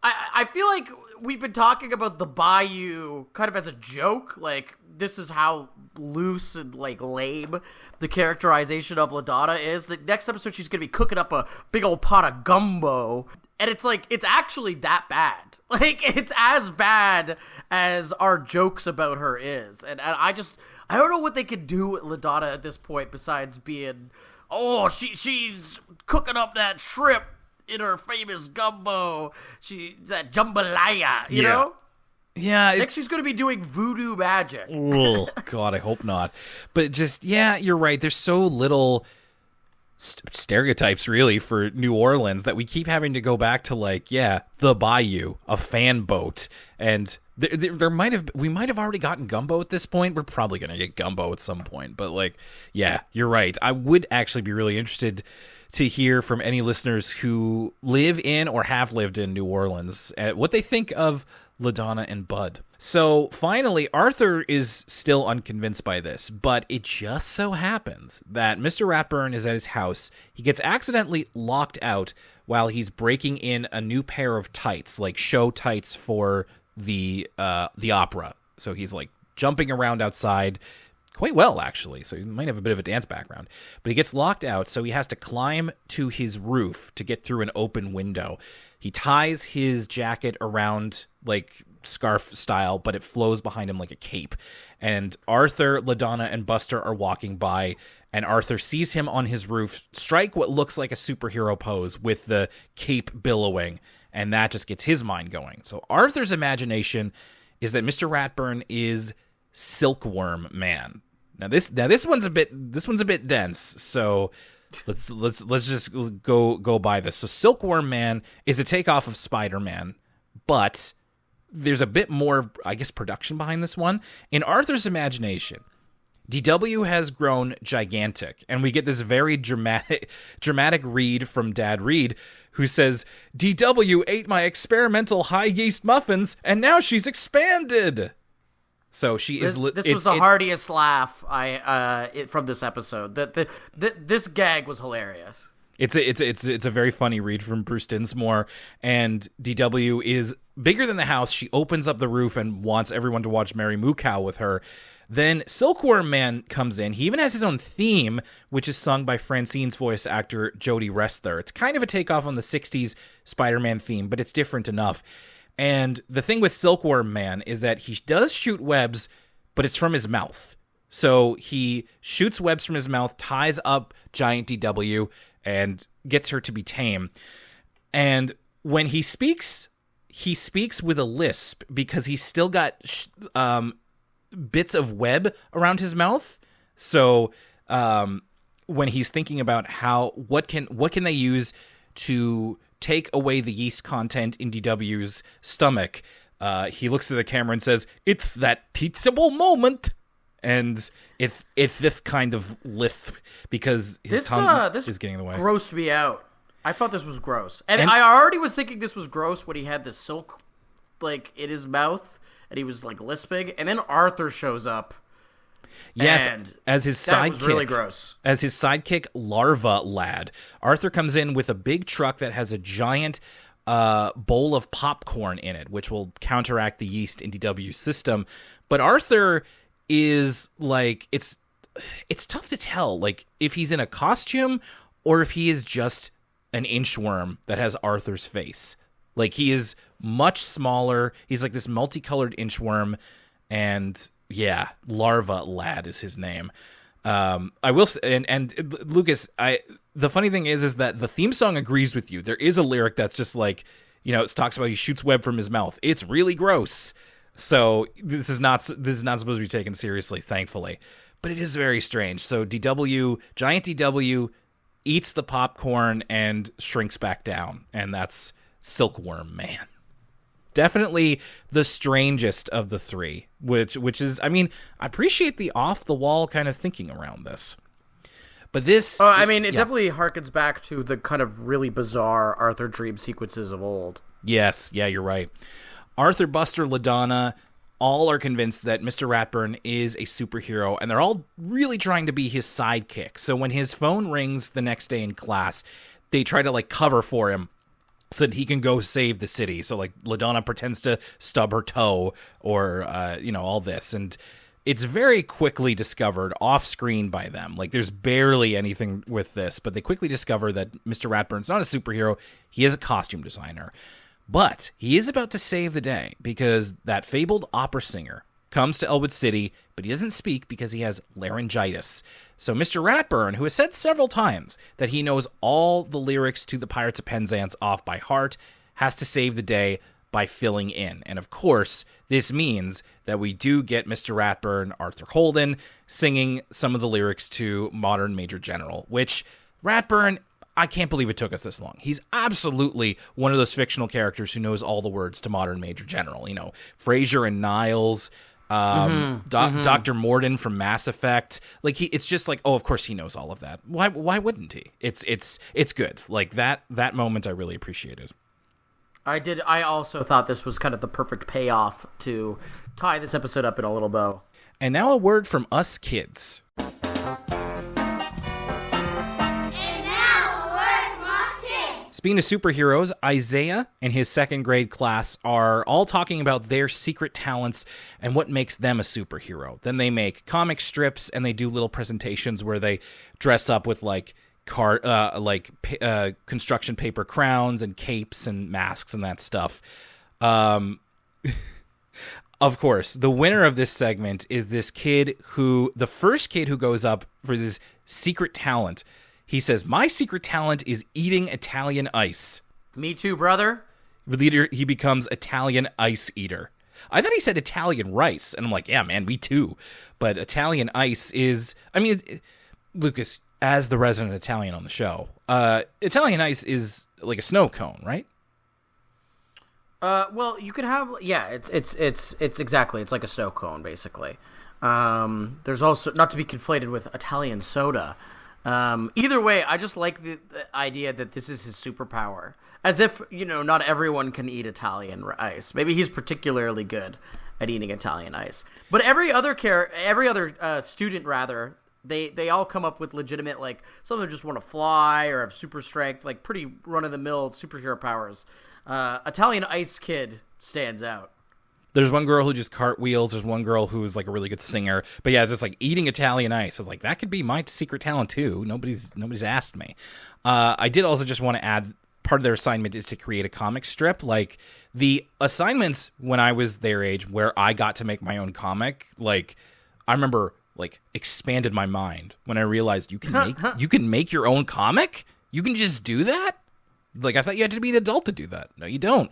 I feel like we've been talking about the bayou kind of as a joke. Like, this is how loose and, like, lame the characterization of LaDonna is. The next episode, she's going to be cooking up a big old pot of gumbo. And it's like, it's actually that bad. Like, it's as bad as our jokes about her is. And I don't know what they could do with LaDonna at this point besides being, she's cooking up that shrimp in her famous gumbo. That jambalaya, you know? Yeah. Next she's going to be doing voodoo magic. Oh, God, I hope not. But just, yeah, you're right. There's so little stereotypes really for New Orleans that we keep having to go back to, like, the bayou, a fan boat, and there we might have already gotten gumbo at this point. We're probably gonna get gumbo at some point, but like, you're right. I would actually be really interested to hear from any listeners who live in or have lived in New Orleans what they think of LaDonna and Bud. So finally, Arthur is still unconvinced by this, but it just so happens that Mr. Ratburn is at his house. He gets accidentally locked out while he's breaking in a new pair of tights, like show tights for the opera. So he's like jumping around outside quite well, actually. So he might have a bit of a dance background, but he gets locked out. So he has to climb to his roof to get through an open window. He ties his jacket around like scarf style, but it flows behind him like a cape. And Arthur, LaDonna, and Buster are walking by, and Arthur sees him on his roof strike what looks like a superhero pose with the cape billowing, and that just gets his mind going. So Arthur's imagination is that Mr. Ratburn is Silkworm Man. Now this one's a bit dense. So let's just go by this. So Silkworm Man is a takeoff of Spider-Man, but there's a bit more, I guess, production behind this one. In Arthur's imagination, DW has grown gigantic, and we get this very dramatic read from Dad Reed, who says, DW ate my experimental high yeast muffins, and now she's expanded. So she is. This was the heartiest laugh from this episode. This gag was hilarious. It's a very funny read from Bruce Dinsmore, and DW is bigger than the house. She opens up the roof and wants everyone to watch Mary Moo Cow with her. Then Silkworm Man comes in. He even has his own theme, which is sung by Francine's voice actor Jodie Restler. It's kind of a takeoff on the 60s Spider-Man theme, but it's different enough. And the thing with Silkworm Man is that he does shoot webs, but it's from his mouth. So he shoots webs from his mouth, ties up Giant DW, and gets her to be tame. And when he speaks with a lisp because he's still got bits of web around his mouth. So when he's thinking about what can they use to take away the yeast content in DW's stomach, he looks at the camera and says, "It's that teachable moment." And it's this kind of lisp because his tongue is getting in the way. Grossed me out. I thought this was gross. And I already was thinking this was gross when he had the silk like in his mouth and he was like lisping. And then Arthur shows up. Yes, as his sidekick. That was really gross. As his sidekick, Larva Lad. Arthur comes in with a big truck that has a giant bowl of popcorn in it, which will counteract the yeast in DW's system. But Arthur is like, it's tough to tell, like, if he's in a costume or if he is just an inchworm that has Arthur's face. Like, he is much smaller. He's like this multicolored inchworm, and yeah, Larva Lad is his name. I will say, and Lucas, the funny thing is that the theme song agrees with you. There is a lyric that's just like, it talks about he shoots web from his mouth. It's really gross. So this is not supposed to be taken seriously, thankfully, but it is very strange. So Giant DW eats the popcorn and shrinks back down, and that's Silkworm Man. Definitely the strangest of the three, which is, I mean, I appreciate the off the wall kind of thinking around this. But this, it definitely harkens back to the kind of really bizarre Arthur dream sequences of old. Yes, yeah, you're right. Arthur, Buster, LaDonna, all are convinced that Mr. Ratburn is a superhero, and they're all really trying to be his sidekick. So when his phone rings the next day in class, they try to like cover for him so that he can go save the city. So like LaDonna pretends to stub her toe or, all this. And it's very quickly discovered off screen by them. Like there's barely anything with this, but they quickly discover that Mr. Ratburn's not a superhero. He is a costume designer. But he is about to save the day because that fabled opera singer comes to Elwood City, but he doesn't speak because he has laryngitis. So Mr. Ratburn, who has said several times that he knows all the lyrics to the Pirates of Penzance off by heart, has to save the day by filling in. And of course, this means that we do get Mr. Ratburn, Arthur Holden, singing some of the lyrics to Modern Major General, which, Ratburn, I can't believe it took us this long. He's absolutely one of those fictional characters who knows all the words to modern Major General. You know, Frasier and Niles, Dr. Morden from Mass Effect. Like it's just like, oh, of course he knows all of that. Why wouldn't he? It's good. Like that moment I really appreciated. I also thought this was kind of the perfect payoff to tie this episode up in a little bow. And now a word from us kids. Speaking of superheroes, Isaiah and his second grade class are all talking about their secret talents and what makes them a superhero. Then they make comic strips and they do little presentations where they dress up with construction paper crowns and capes and masks and that stuff. Of course, the winner of this segment is this kid the first kid who goes up for this secret talent. He says, my secret talent is eating Italian ice. Me too, brother. Later, he becomes Italian ice eater. I thought he said Italian rice. And I'm like, yeah, man, me too. But Italian ice is, Lucas, as the resident Italian on the show, Italian ice is like a snow cone, right? Well, you could have, it's exactly, it's like a snow cone, basically. There's also, not to be conflated with Italian soda. Either way, I just like the idea that this is his superpower. As if, not everyone can eat Italian ice. Maybe he's particularly good at eating Italian ice. But every other student, they all come up with legitimate, like, some of them just want to fly or have super strength, like pretty run-of-the-mill superhero powers. Italian ice kid stands out. There's one girl who just cartwheels. There's one girl who's like a really good singer. But yeah, it's just like eating Italian ice. It's like, that could be my secret talent too. Nobody's asked me. I did also just want to add, part of their assignment is to create a comic strip. Like the assignments when I was their age where I got to make my own comic, like I remember like expanded my mind when I realized you can make your own comic? You can just do that? Like I thought you had to be an adult to do that. No, you don't.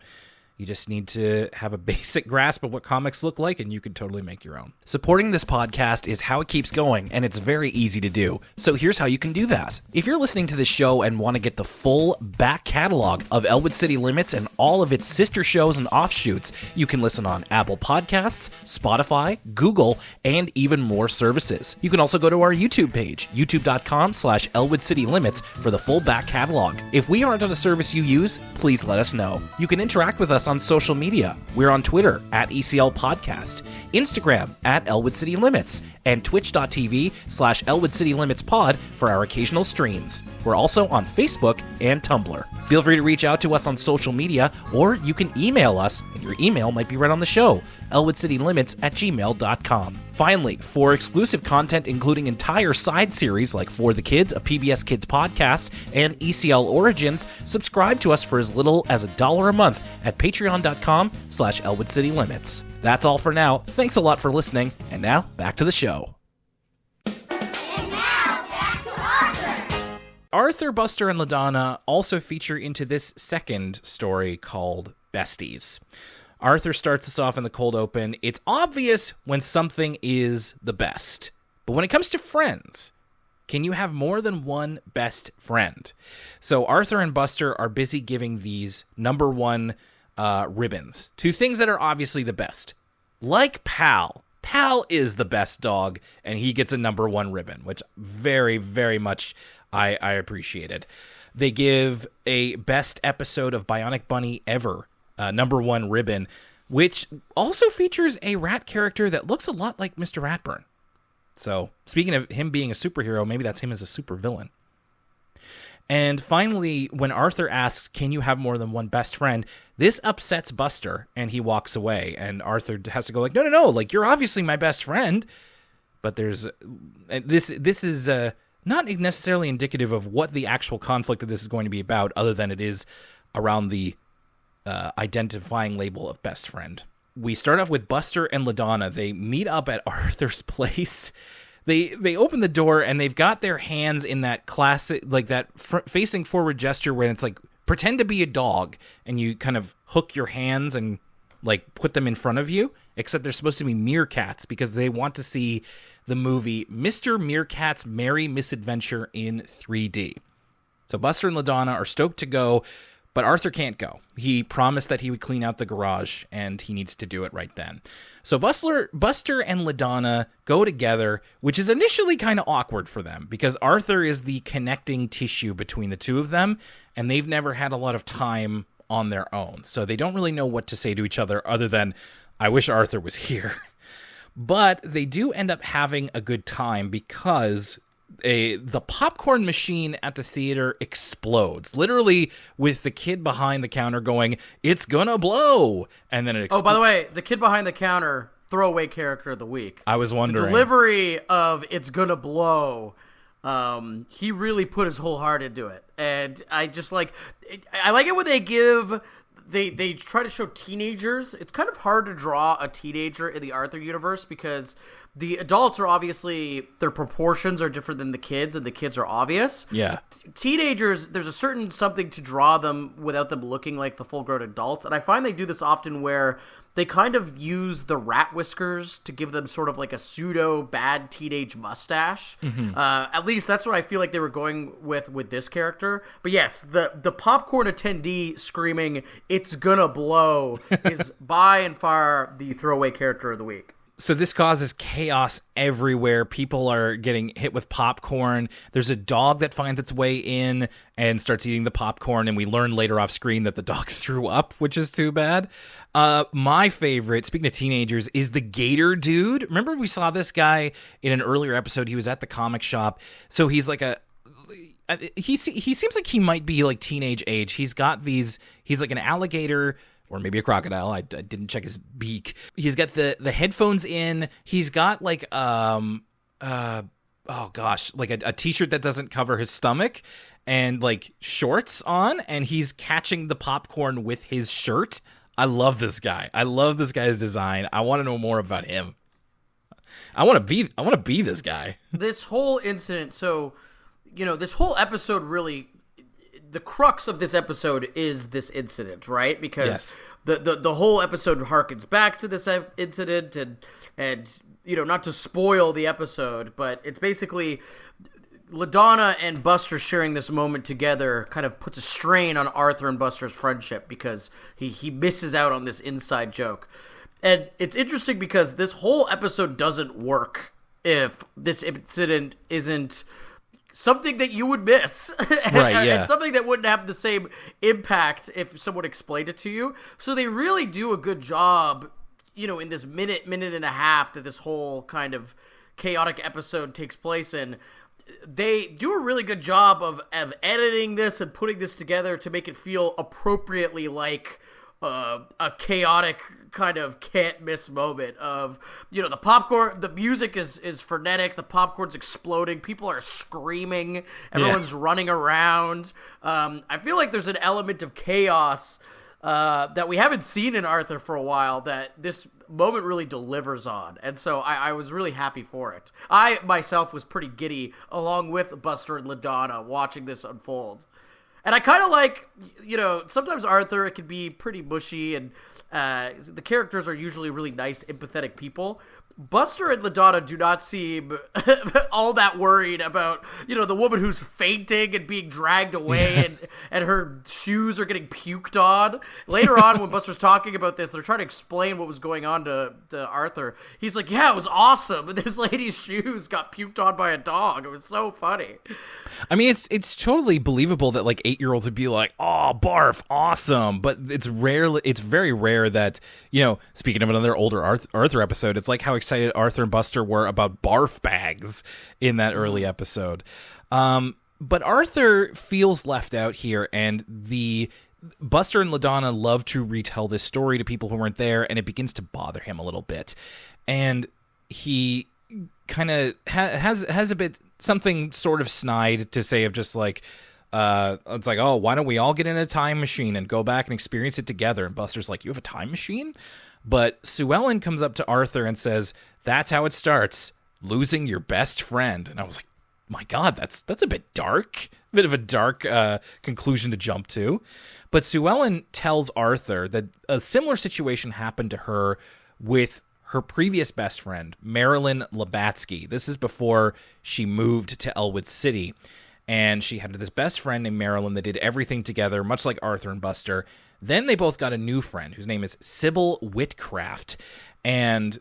You just need to have a basic grasp of what comics look like, and you can totally make your own. Supporting this podcast is how it keeps going, and it's very easy to do. So here's how you can do that. If you're listening to this show and want to get the full back catalog of Elwood City Limits and all of its sister shows and offshoots, you can listen on Apple Podcasts, Spotify, Google, and even more services. You can also go to our YouTube page, youtube.com/Elwood City Limits for the full back catalog. If we aren't on a service you use, please let us know. You can interact with us on social media. We're on Twitter @ECL Podcast, Instagram @Elwood City Limits, and twitch.tv/Elwood City Limits Pod for our occasional streams. We're also on Facebook and Tumblr. Feel free to reach out to us on social media, or you can email us, and your email might be read on the show, elwoodcitylimits@gmail.com. Finally, for exclusive content including entire side series like For the Kids, a PBS Kids podcast, and ECL Origins, subscribe to us for as little as $1 a month at patreon.com/Elwood City Limits. That's all for now. Thanks a lot for listening, and now back to the show. And now, back to Arthur! Arthur, Buster, and LaDonna also feature into this second story called Besties. Arthur starts us off in the cold open. It's obvious when something is the best. But when it comes to friends, can you have more than one best friend? So Arthur and Buster are busy giving these number one ribbons to things that are obviously the best. Like Pal. Pal is the best dog, and he gets a number one ribbon, which very, very much I appreciated. They give a best episode of Bionic Bunny ever number one ribbon, which also features a rat character that looks a lot like Mr. Ratburn. So, speaking of him being a superhero, maybe that's him as a supervillain. And finally, when Arthur asks, can you have more than one best friend, this upsets Buster, and he walks away. And Arthur has to go like, no, like, you're obviously my best friend. But there's this is not necessarily indicative of what the actual conflict of this is going to be about, other than it is around the identifying label of best friend. We start off with Buster and LaDonna. They meet up at Arthur's place. They open the door and they've got their hands in that classic, like that facing forward gesture where it's like, pretend to be a dog, and you kind of hook your hands and like put them in front of you, except they're supposed to be meerkats because they want to see the movie Mr. Meerkat's Merry Misadventure in 3D. So Buster and LaDonna are stoked to go, but Arthur can't go. He promised that he would clean out the garage, and he needs to do it right then. So Buster and LaDonna go together, which is initially kind of awkward for them, because Arthur is the connecting tissue between the two of them, and they've never had a lot of time on their own. So they don't really know what to say to each other other than, I wish Arthur was here. But they do end up having a good time because the popcorn machine at the theater explodes, literally with the kid behind the counter going, "It's gonna blow," and then it explodes. Oh, by the way, the kid behind the counter, throwaway character of the week. I was wondering. The delivery of "It's gonna blow," he really put his whole heart into it, and I just like it. I like it when they try to show teenagers. It's kind of hard to draw a teenager in the Arthur universe because the adults are obviously, their proportions are different than the kids, and the kids are obvious. Yeah. Teenagers, there's a certain something to draw them without them looking like the full-grown adults, and I find they do this often where they kind of use the rat whiskers to give them sort of like a pseudo bad teenage mustache. Mm-hmm. At least that's what I feel like they were going with this character. But yes, the popcorn attendee screaming "It's gonna blow" is by and far the throwaway character of the week. So this causes chaos everywhere. People are getting hit with popcorn. There's a dog that finds its way in and starts eating the popcorn, and we learn later off screen that the dog threw up, which is too bad. My favorite, speaking of teenagers, is the Gator dude. Remember we saw this guy in an earlier episode? He was at the comic shop. So he's like he seems like he might be like teenage age. He's like an alligator, or maybe a crocodile. I didn't check his beak. He's got the headphones in. He's got like like a t-shirt that doesn't cover his stomach and like shorts on, and he's catching the popcorn with his shirt. I love this guy. I love this guy's design. I want to know more about him. I want to be this guy. This whole incident, so this whole episode really, the crux of this episode is this incident, right? Because the whole episode harkens back to this incident, and not to spoil the episode, but it's basically LaDonna and Buster sharing this moment together kind of puts a strain on Arthur and Buster's friendship because he misses out on this inside joke. And it's interesting because this whole episode doesn't work if this incident isn't something that you would miss. Right, yeah. And something that wouldn't have the same impact if someone explained it to you. So they really do a good job, in this minute and a half that this whole kind of chaotic episode takes place in. They do a really good job of editing this and putting this together to make it feel appropriately like a chaotic kind of can't miss moment of, the popcorn, the music is frenetic, the popcorn's exploding, people are screaming, everyone's running around. I feel like there's an element of chaos that we haven't seen in Arthur for a while that this moment really delivers on, and so I was really happy for it. I myself was pretty giddy along with Buster and LaDonna watching this unfold. And I kind of like, sometimes Arthur, it can be pretty mushy, and the characters are usually really nice, empathetic people. Buster and LaDonna do not seem all that worried about, the woman who's fainting and being dragged away and her shoes are getting puked on. Later on, when Buster's talking about this, they're trying to explain what was going on to Arthur. He's like, yeah, it was awesome. And this lady's shoes got puked on by a dog. It was so funny. I mean, it's totally believable that like 8-year-olds would be like, "Oh, barf, awesome!" But it's very rare that, speaking of another older Arthur episode, it's like how excited Arthur and Buster were about barf bags in that early episode. But Arthur feels left out here, and Buster and LaDonna love to retell this story to people who weren't there, and it begins to bother him a little bit, and he kind of has a bit something sort of snide to say of just like, it's like, oh, why don't we all get in a time machine and go back and experience it together? And Buster's like, you have a time machine? But Sue Ellen comes up to Arthur and says, that's how it starts, losing your best friend. And I was like, my God, that's a bit dark, a bit of a dark conclusion to jump to. But Sue Ellen tells Arthur that a similar situation happened to her with her previous best friend, Marilyn Labatsky. This is before she moved to Elwood City. and she had this best friend named Marilyn that did everything together, much like Arthur and Buster. Then they both got a new friend whose name is Sybil Whitcraft, and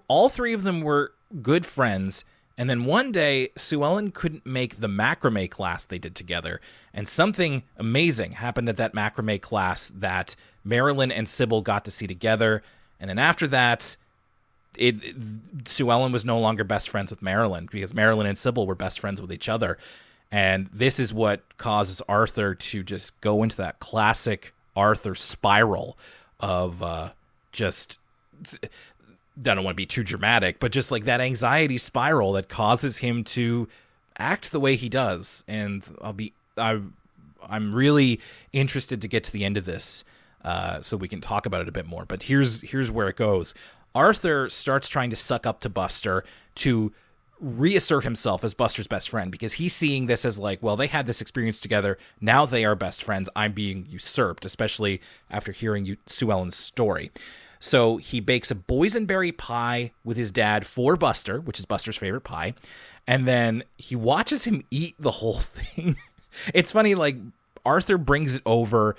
all three of them were good friends. And then one day, Sue Ellen couldn't make the macrame class they did together, and something amazing happened at that macrame class that Marilyn and Sybil got to see together. And then after that, Sue Ellen was no longer best friends with Marilyn, because Marilyn and Sybil were best friends with each other. And this is what causes Arthur to just go into that classic Arthur spiral of just... I don't want to be too dramatic, but just like that anxiety spiral that causes him to act the way he does. And I'm really interested to get to the end of this, so we can talk about it a bit more. But here's where it goes. Arthur starts trying to suck up to Buster to reassert himself as Buster's best friend, because he's seeing this as like, well, they had this experience together. Now they are best friends. I'm being usurped, especially after hearing Sue Ellen's story. So he bakes a boysenberry pie with his dad for Buster, which is Buster's favorite pie. And then he watches him eat the whole thing. It's funny, like, Arthur brings it over,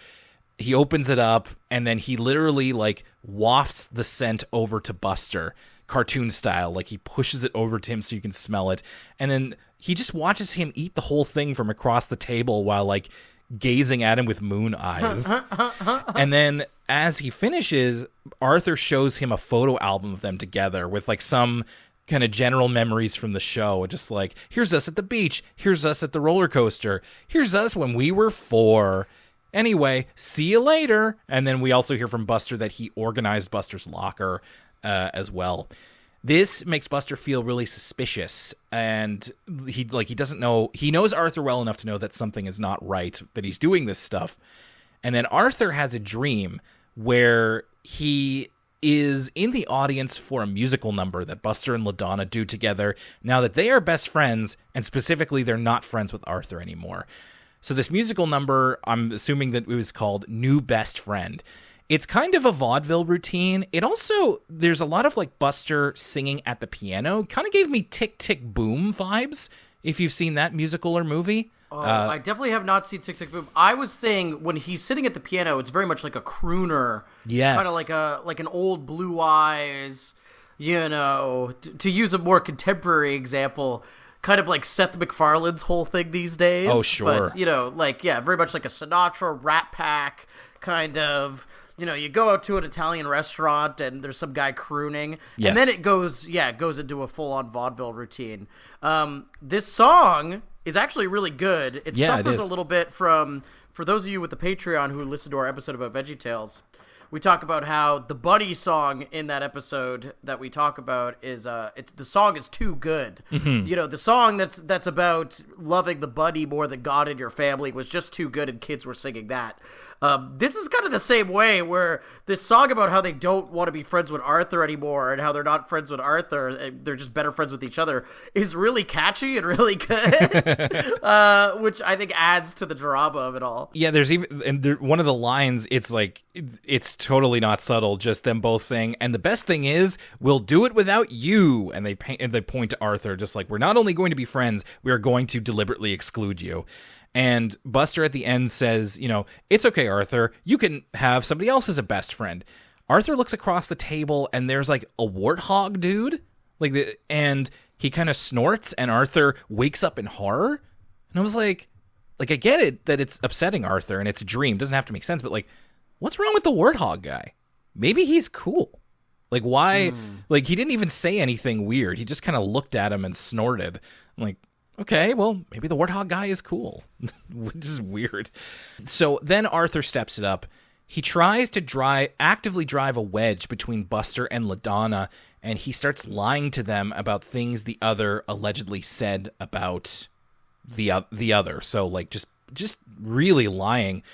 he opens it up, and then he literally, like, wafts the scent over to Buster, cartoon style. Like, he pushes it over to him so you can smell it. And then he just watches him eat the whole thing from across the table while, like, gazing at him with moon eyes. And then as he finishes, Arthur shows him a photo album of them together with like some kind of general memories from the show. Just like, here's us at the beach. Here's us at the roller coaster. Here's us when we were 4. Anyway, see you later. And then we also hear from Buster that he organized Buster's locker as well. This makes Buster feel really suspicious, and he doesn't know. He knows Arthur well enough to know that something is not right, that he's doing this stuff. And then Arthur has a dream where he is in the audience for a musical number that Buster and LaDonna do together now that they are best friends, and specifically they're not friends with Arthur anymore. So this musical number, I'm assuming that it was called New Best Friend. It's kind of a vaudeville routine. It also, there's a lot of like Buster singing at the piano. Kind of gave me Tick, Tick, Boom vibes, if you've seen that musical or movie. Oh, I definitely have not seen Tick, Tick, Boom. I was saying when he's sitting at the piano, it's very much like a crooner. Yes. Kind of like an old Blue Eyes, you know, to use a more contemporary example, kind of like Seth MacFarlane's whole thing these days. Oh, sure. But, you know, like, yeah, very much like a Sinatra, Rat Pack kind of... You know, you go out to an Italian restaurant and there's some guy crooning, yes. And then it goes into a full-on vaudeville routine. This song is actually really good. It suffers a little bit from, for those of you with the Patreon who listened to our episode about VeggieTales, we talk about how the bunny song in that episode that we talk about is the song is too good. Mm-hmm. You know, the song that's about loving the bunny more than God and your family was just too good, and kids were singing that. This is kind of the same way, where this song about how they don't want to be friends with Arthur anymore and how they're not friends with Arthur, they're just better friends with each other, is really catchy and really good, which I think adds to the drama of it all. Yeah, there's even one of the lines, it's like, it's totally not subtle, just them both saying, and the best thing is, we'll do it without you. And they point to Arthur, just like, we're not only going to be friends, we are going to deliberately exclude you. And Buster at the end says, you know, it's okay, Arthur, you can have somebody else as a best friend. Arthur looks across the table and there's like a warthog dude, and he kind of snorts, and Arthur wakes up in horror. And I was like, I get it that it's upsetting Arthur and it's a dream, doesn't have to make sense, but like, what's wrong with the warthog guy? Maybe he's cool. Like, why? Like, he didn't even say anything weird. He just kind of looked at him and snorted. I'm like, okay, well, maybe the warthog guy is cool, which is weird. So then Arthur steps it up. He tries to actively drive a wedge between Buster and LaDonna, and he starts lying to them about things the other allegedly said about the other. So, like, just really lying.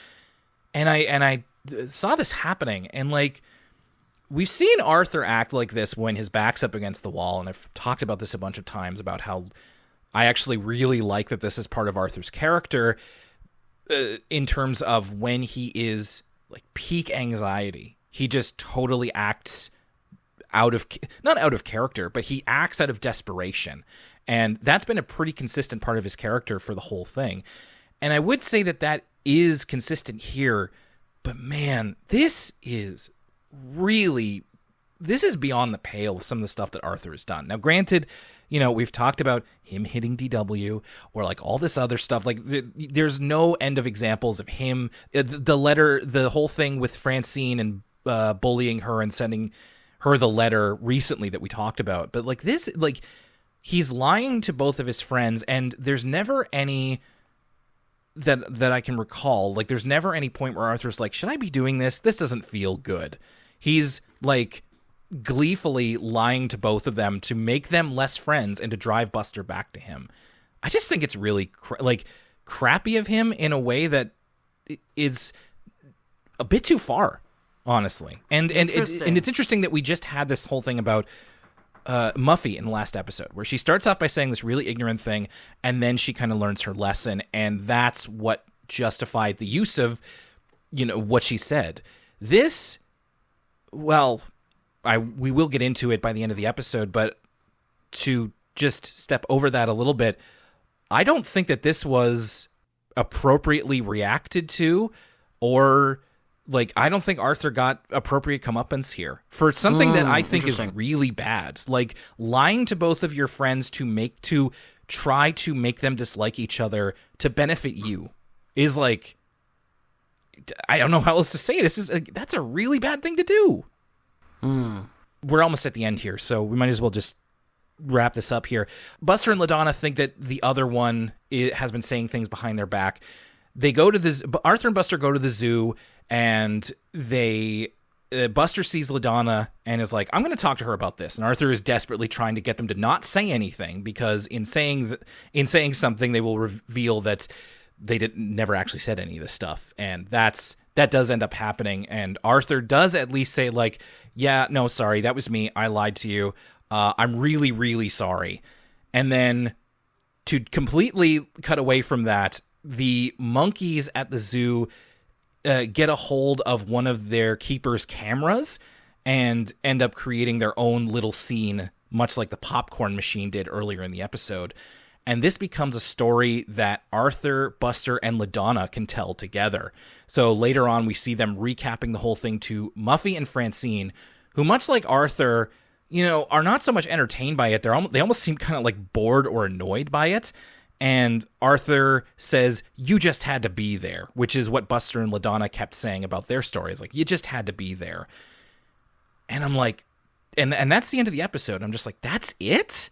And I saw this happening, and like, we've seen Arthur act like this when his back's up against the wall, and I've talked about this a bunch of times about how I actually really like that this is part of Arthur's character in terms of when he is like peak anxiety. He just totally acts not out of character, but he acts out of desperation. And that's been a pretty consistent part of his character for the whole thing. And I would say that is consistent here, but man, this is beyond the pale of some of the stuff that Arthur has done. Now, granted, we've talked about him hitting DW or like all this other stuff. Like there's no end of examples of him, the whole thing with Francine and bullying her and sending her the letter recently that we talked about. But like this, like he's lying to both of his friends, and there's never any that I can recall. Like there's never any point where Arthur's like, should I be doing this? This doesn't feel good. He's like gleefully lying to both of them to make them less friends and to drive Buster back to him. I just think it's really crappy of him in a way that is a bit too far, honestly. And it's interesting that we just had this whole thing about Muffy in the last episode, where she starts off by saying this really ignorant thing, and then she kind of learns her lesson, and that's what justified the use of, what she said. This, well, we will get into it by the end of the episode, but to just step over that a little bit, I don't think that this was appropriately reacted to, or I don't think Arthur got appropriate comeuppance here for something that I think is really bad. Like lying to both of your friends to try to make them dislike each other to benefit you is like, I don't know how else to say it. That's a really bad thing to do. We're almost at the end here, so we might as well just wrap this up here. Buster and LaDonna think that the other one has been saying things behind their back. They go to Arthur and Buster go to the zoo, and Buster sees LaDonna and is like, I'm going to talk to her about this. And Arthur is desperately trying to get them to not say anything, because in saying something, they will reveal that they never actually said any of this stuff. And that does end up happening. And Arthur does at least say like, yeah, no, sorry, that was me. I lied to you. I'm really, really sorry. And then to completely cut away from that, the monkeys at the zoo get a hold of one of their keeper's cameras and end up creating their own little scene, much like the popcorn machine did earlier in the episode. And this becomes a story that Arthur, Buster, and LaDonna can tell together. So later on, we see them recapping the whole thing to Muffy and Francine, who, much like Arthur, are not so much entertained by it. They almost seem kind of like bored or annoyed by it. And Arthur says, you just had to be there, which is what Buster and LaDonna kept saying about their stories. Like, you just had to be there. And I'm like, and that's the end of the episode. I'm just like, that's it?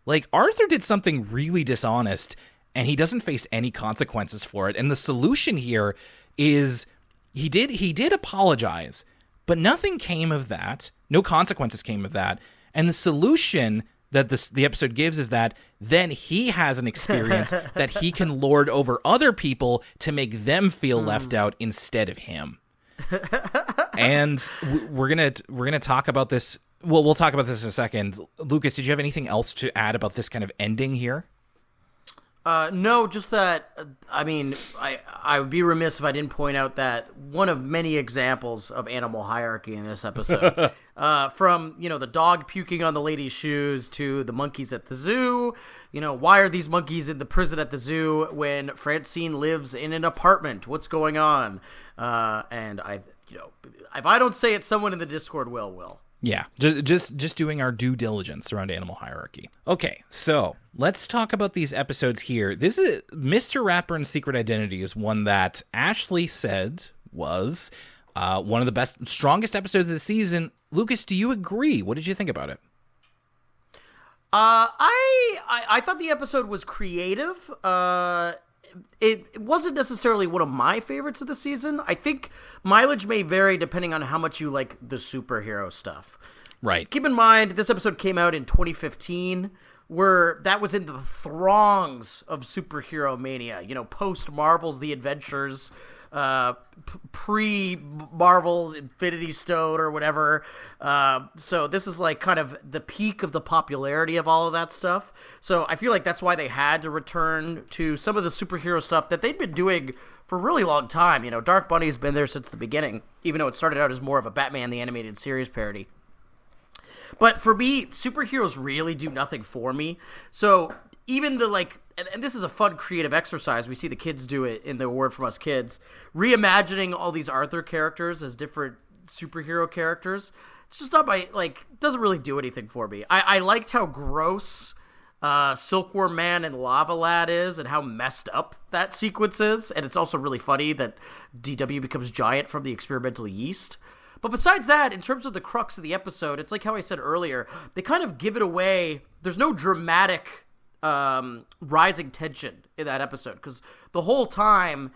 Like, Arthur did something really dishonest, and he doesn't face any consequences for it. And the solution here is he did apologize, but nothing came of that. No consequences came of that. And the solution that the episode gives is that then he has an experience that he can lord over other people to make them feel left out instead of him. And we're gonna talk about this. Well, we'll talk about this in a second. Lucas, did you have anything else to add about this kind of ending here? No, just that, I would be remiss if I didn't point out that one of many examples of animal hierarchy in this episode, from, the dog puking on the lady's shoes to the monkeys at the zoo, why are these monkeys in the prison at the zoo when Francine lives in an apartment? What's going on? And if I don't say it, someone in the Discord will. Yeah, just doing our due diligence around animal hierarchy. Okay, so let's talk about these episodes here. This is Mr. Ratburn's Secret Identity is one that Ashley said was one of the strongest episodes of the season. Lucas, do you agree? What did you think about it? I thought the episode was creative. It wasn't necessarily one of my favorites of the season. I think mileage may vary depending on how much you like the superhero stuff. Right. Keep in mind, this episode came out in 2015, where that was in the throngs of superhero mania. Post Marvel's The Adventures, pre-Marvel's Infinity Stone or whatever. So this is like kind of the peak of the popularity of all of that stuff. So I feel like that's why they had to return to some of the superhero stuff that they'd been doing for a really long time. Dark Bunny's been there since the beginning, even though it started out as more of a Batman the Animated Series parody. But for me, superheroes really do nothing for me. So even the and this is a fun creative exercise. We see the kids do it in the Award From Us Kids, reimagining all these Arthur characters as different superhero characters. It's just not doesn't really do anything for me. I liked how gross Silkworm Man and Lava Lad is, and how messed up that sequence is. And it's also really funny that DW becomes giant from the experimental yeast. But besides that, in terms of the crux of the episode, it's like how I said earlier, they kind of give it away. There's no dramatic rising tension in that episode, because the whole time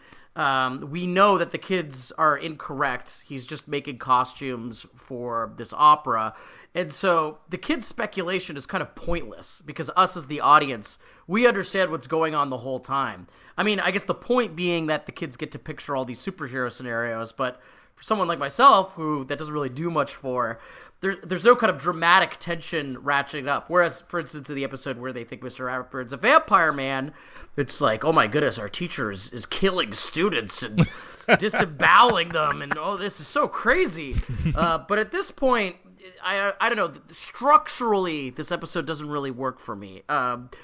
we know that the kids are incorrect. He's just making costumes for this opera. And so the kids' speculation is kind of pointless, because us as the audience, we understand what's going on the whole time. I mean, I guess the point being that the kids get to picture all these superhero scenarios, but for someone like myself, who that doesn't really do much for, there's no kind of dramatic tension ratcheting up. Whereas, for instance, in the episode where they think Mr. Ratburn's a vampire man, it's like, oh my goodness, our teacher is killing students and disemboweling them, and oh, this is so crazy. But at this point, I don't know, structurally, this episode doesn't really work for me.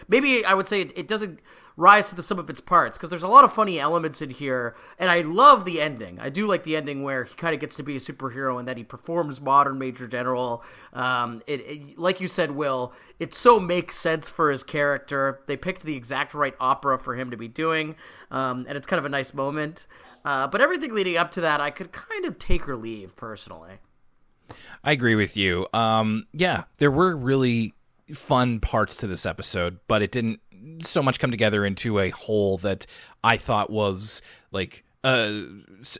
Maybe I would say it doesn't rise to the sum of its parts, because there's a lot of funny elements in here, and I love the ending. I do like the ending where he kind of gets to be a superhero and that he performs modern Major General. It like you said, Will, it so makes sense for his character. They picked the exact right opera for him to be doing, and it's kind of a nice moment. But everything leading up to that, I could kind of take or leave, personally. I agree with you. Yeah, there were really fun parts to this episode, but it didn't so much come together into a whole that I thought was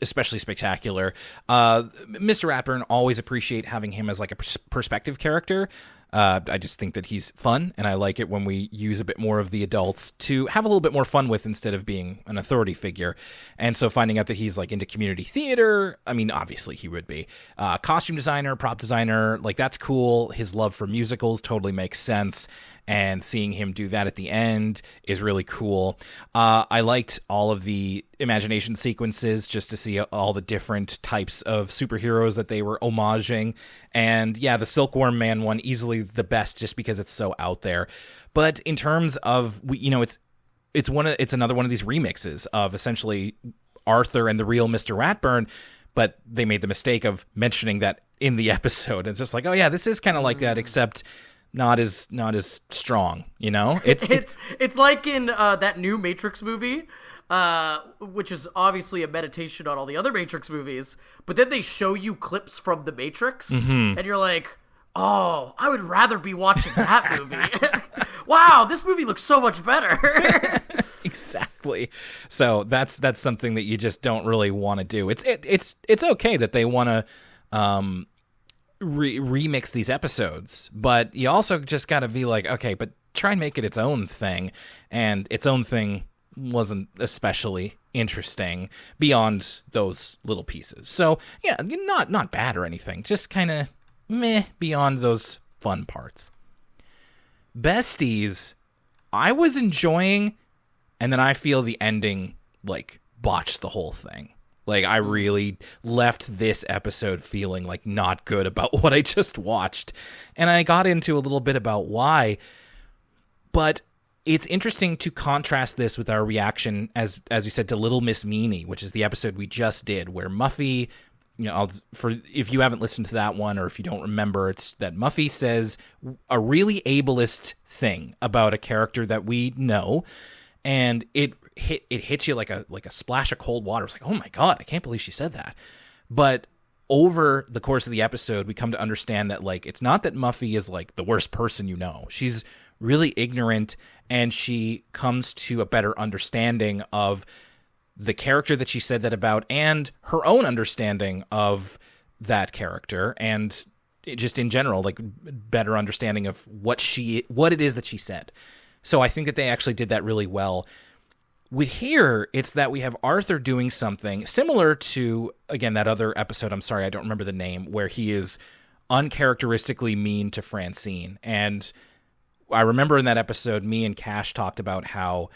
especially spectacular. Mr. Ratburn, always appreciate having him as like a perspective character. I just think that he's fun, and I like it when we use a bit more of the adults to have a little bit more fun with instead of being an authority figure. And so finding out that he's like into community theater, I mean, obviously he would be. Costume designer, prop designer, like that's cool. His love for musicals totally makes sense. And seeing him do that at the end is really cool. I liked all of the imagination sequences just to see all the different types of superheroes that they were homaging. And yeah, the Silkworm Man one, easily the best just because it's so out there. But in terms of, it's another one of these remixes of essentially Arthur and the real Mr. Ratburn, but they made the mistake of mentioning that in the episode. It's just like, oh yeah, this is kind of like that, except not as strong, you know? It's like in that new Matrix movie, which is obviously a meditation on all the other Matrix movies, but then they show you clips from the Matrix, and you're like, oh, I would rather be watching that movie. Wow, this movie looks so much better. Exactly. So that's something that you just don't really want to do. It's okay that they want to remix these episodes, but you also just got to be like, okay, but try and make it its own thing. And its own thing wasn't especially interesting beyond those little pieces. So yeah, not bad or anything, just kind of meh beyond those fun parts. Besties, I was enjoying, and then I feel the ending like botched the whole thing. Like, I really left this episode feeling like not good about what I just watched. And I got into a little bit about why. But it's interesting to contrast this with our reaction, as we said, to Little Miss Meanie, which is the episode we just did, where Muffy, if you haven't listened to that one, or if you don't remember, it's that Muffy says a really ableist thing about a character that we know, and it hits you like a splash of cold water. It's like, oh my God, I can't believe she said that. But over the course of the episode, we come to understand that like it's not that Muffy is like the worst person you know. She's really ignorant, and she comes to a better understanding of the character that she said that about, and her own understanding of that character, and just in general, like better understanding of what it is that she said. So I think that they actually did that really well. With here, it's that we have Arthur doing something similar to, again, that other episode, I'm sorry, I don't remember the name, where he is uncharacteristically mean to Francine. And I remember in that episode, me and Cash talked about how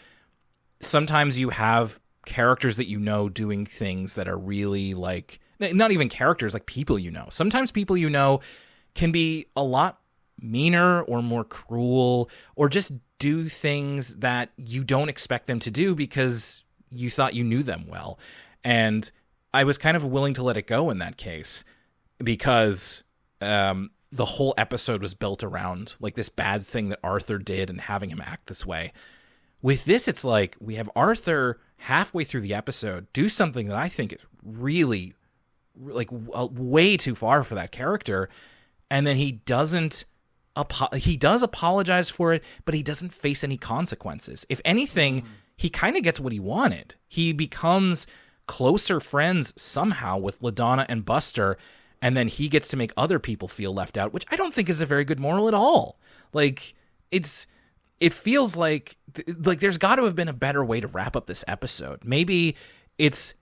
sometimes you have characters that you know doing things that are really like, not even characters, like people you know. Sometimes people you know can be a lot meaner or more cruel, or just do things that you don't expect them to do because you thought you knew them well. And I was kind of willing to let it go in that case because the whole episode was built around like this bad thing that Arthur did and having him act this way. With this, it's like we have Arthur halfway through the episode do something that I think is really like way too far for that character, and then he doesn't he does apologize for it, but he doesn't face any consequences. If anything, he kind of gets what he wanted. He becomes closer friends somehow with LaDonna and Buster, and then he gets to make other people feel left out, which I don't think is a very good moral at all. Like, it feels like there's got to have been a better way to wrap up this episode. Maybe it's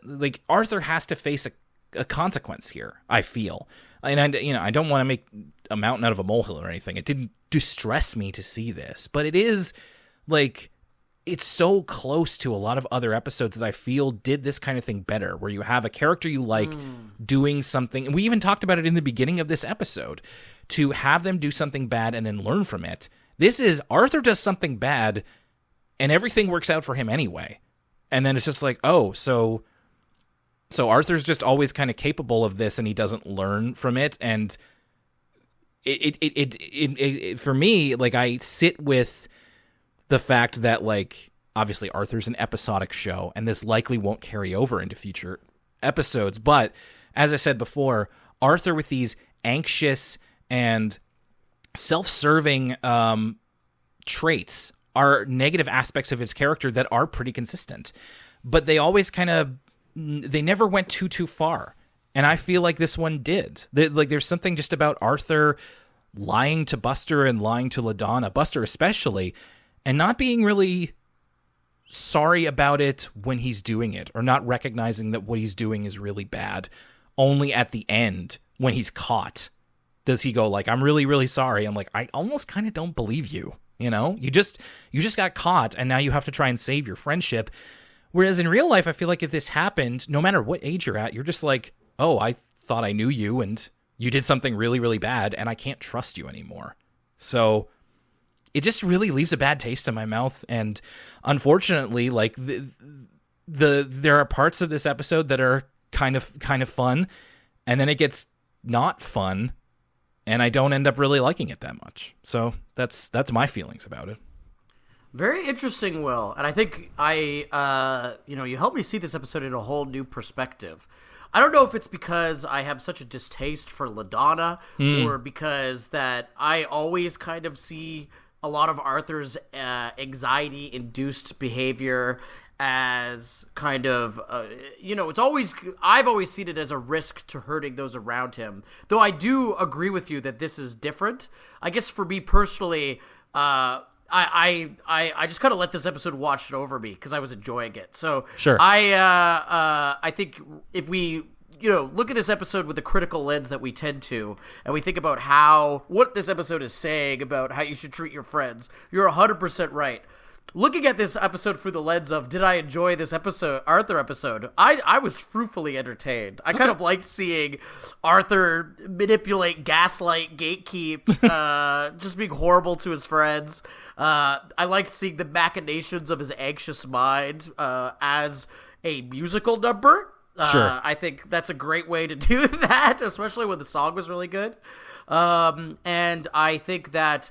like Arthur has to face a consequence here, I feel. And I don't want to make a mountain out of a molehill or anything. It didn't distress me to see this, but it is like, it's so close to a lot of other episodes that I feel did this kind of thing better, where you have a character you like doing something. And we even talked about it in the beginning of this episode, to have them do something bad and then learn from it. This is Arthur does something bad and everything works out for him anyway. And then it's just like, oh, so Arthur's just always kind of capable of this and he doesn't learn from it. And it for me, like, I sit with the fact that, like, obviously Arthur's an episodic show and this likely won't carry over into future episodes. But as I said before, Arthur with these anxious and self-serving traits are negative aspects of his character that are pretty consistent, but they always they never went too far. And I feel like this one did. There's something just about Arthur lying to Buster and lying to LaDonna, Buster especially, and not being really sorry about it when he's doing it, or not recognizing that what he's doing is really bad. Only at the end, when he's caught, does he go like, I'm really, really sorry. I'm like, I almost kind of don't believe you. You know, you just got caught and now you have to try and save your friendship. Whereas in real life, I feel like if this happened, no matter what age you're at, you're just like, oh, I thought I knew you and you did something really, really bad and I can't trust you anymore. So it just really leaves a bad taste in my mouth. And unfortunately, like there are parts of this episode that are kind of fun, and then it gets not fun, and I don't end up really liking it that much. So that's my feelings about it. Very interesting, Will. And I think you helped me see this episode in a whole new perspective. I don't know if it's because I have such a distaste for LaDonna, or because that I always kind of see a lot of Arthur's anxiety-induced behavior as kind of, I've always seen it as a risk to hurting those around him. Though I do agree with you that this is different. I guess for me personally, I just kind of let this episode wash over me because I was enjoying it. So sure. I think if we look at this episode with the critical lens that we tend to, and we think about what this episode is saying about how you should treat your friends, you're 100% right. Looking at this episode through the lens of, did I enjoy this Arthur episode? I was fruitfully entertained. I kind of liked seeing Arthur manipulate, gaslight, gatekeep, just being horrible to his friends. I liked seeing the machinations of his anxious mind as a musical number. Sure. I think that's a great way to do that, especially when the song was really good. And I think that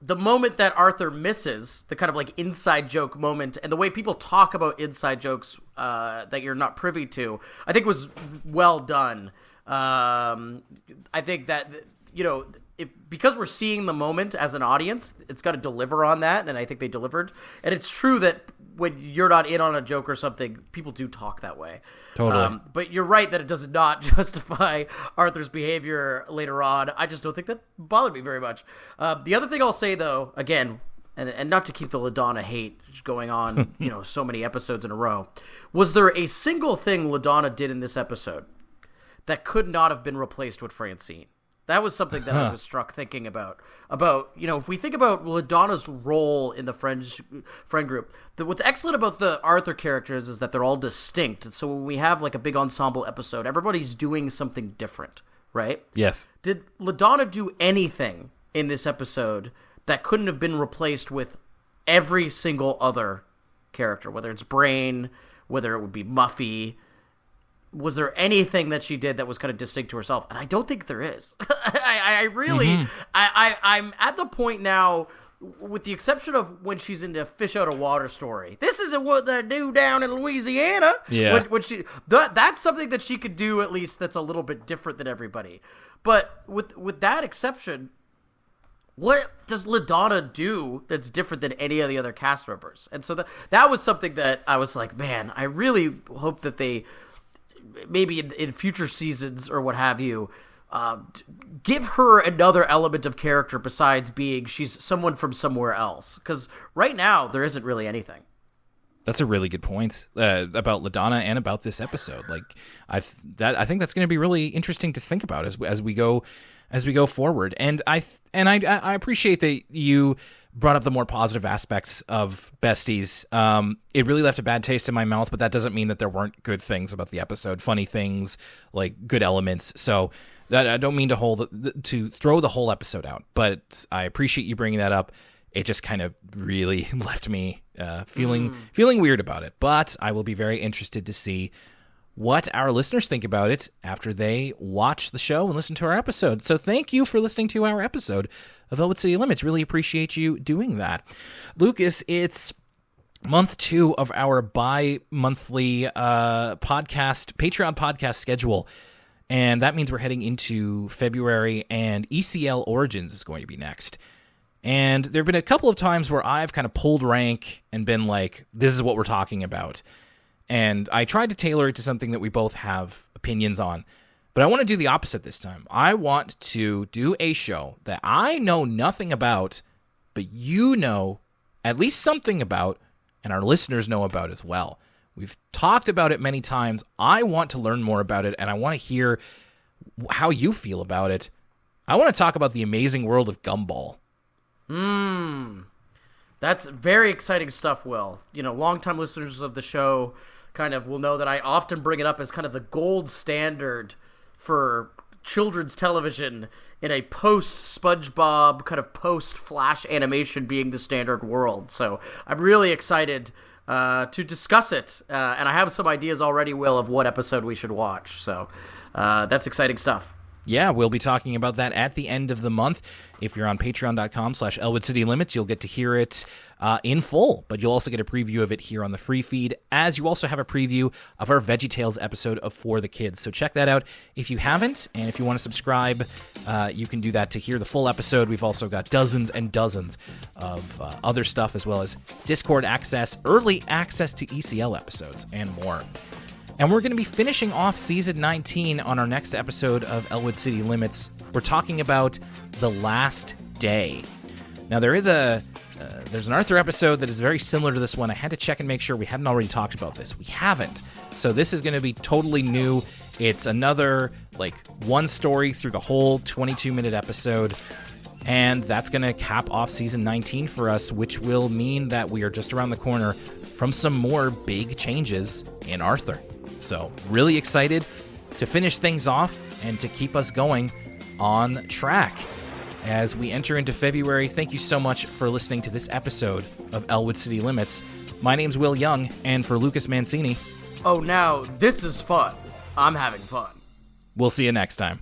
the moment that Arthur misses, the kind of like inside joke moment, and the way people talk about inside jokes that you're not privy to, I think was well done. I think that, because we're seeing the moment as an audience, it's got to deliver on that, and I think they delivered. And it's true that when you're not in on a joke or something, people do talk that way. Totally. But you're right that it does not justify Arthur's behavior later on. I just don't think that bothered me very much. The other thing I'll say, though, again, and not to keep the LaDonna hate going on, so many episodes in a row, was there a single thing LaDonna did in this episode that could not have been replaced with Francine? That was something that I was struck thinking about, if we think about LaDonna's role in the friend group, what's excellent about the Arthur characters is that they're all distinct. And so when we have like a big ensemble episode, everybody's doing something different, right? Yes. Did LaDonna do anything in this episode that couldn't have been replaced with every single other character, whether it's Brain, whether it would be Muffy? Was there anything that she did that was kind of distinct to herself? And I don't think there is. I really, I'm at the point now, with the exception of when she's in the fish out of water story. This isn't what they do down in Louisiana. Yeah. When she, that's something that she could do, at least, that's a little bit different than everybody. But with that exception, what does LaDonna do that's different than any of the other cast members? And so that was something that I was like, man, I really hope that they, maybe in future seasons or what have you, give her another element of character besides being she's someone from somewhere else. Because right now, there isn't really anything. That's a really good point about LaDonna and about this episode. Like, I think that's going to be really interesting to think about as we go forward. And I appreciate that you brought up the more positive aspects of Besties. It really left a bad taste in my mouth, but that doesn't mean that there weren't good things about the episode, funny things, like good elements. So that I don't mean to throw the whole episode out, but I appreciate you bringing that up. It just kind of really left me feeling weird about it. But I will be very interested to see what our listeners think about it after they watch the show and listen to our episode. So thank you for listening to our episode of Elwood City Limits. Really appreciate you doing that. Lucas, it's month 2 of our bi-monthly Patreon podcast schedule. And that means we're heading into February, and ECL Origins is going to be next. And there have been a couple of times where I've kind of pulled rank and been like, this is what we're talking about. And I tried to tailor it to something that we both have opinions on. But I want to do the opposite this time. I want to do a show that I know nothing about, but you know at least something about, and our listeners know about as well. We've talked about it many times. I want to learn more about it, and I want to hear how you feel about it. I want to talk about the amazing world of Gumball. That's very exciting stuff, Will. You know, longtime listeners of the show kind of will know that I often bring it up as kind of the gold standard for children's television in a post-SpongeBob, kind of post-Flash animation being the standard world. So I'm really excited to discuss it. And I have some ideas already, Will, of what episode we should watch. So that's exciting stuff. Yeah, we'll be talking about that at the end of the month. If you're on patreon.com/Elwood City Limits, you'll get to hear it in full, but you'll also get a preview of it here on the free feed, as you also have a preview of our VeggieTales episode of For the Kids. So check that out if you haven't, and if you want to subscribe, you can do that to hear the full episode. We've also got dozens and dozens of other stuff, as well as Discord access, early access to ECL episodes, and more. And we're going to be finishing off Season 19 on our next episode of Elwood City Limits. We're talking about The Last Day. Now, there's an Arthur episode that is very similar to this one. I had to check and make sure we hadn't already talked about this. We haven't. So this is going to be totally new. It's another, one story through the whole 22-minute episode. And that's going to cap off Season 19 for us, which will mean that we are just around the corner from some more big changes in Arthur. So, really excited to finish things off and to keep us going on track as we enter into February. Thank you so much for listening to this episode of Elwood City Limits. My name's Will Young, and for Lucas Mancini. Oh, now, this is fun. I'm having fun. We'll see you next time.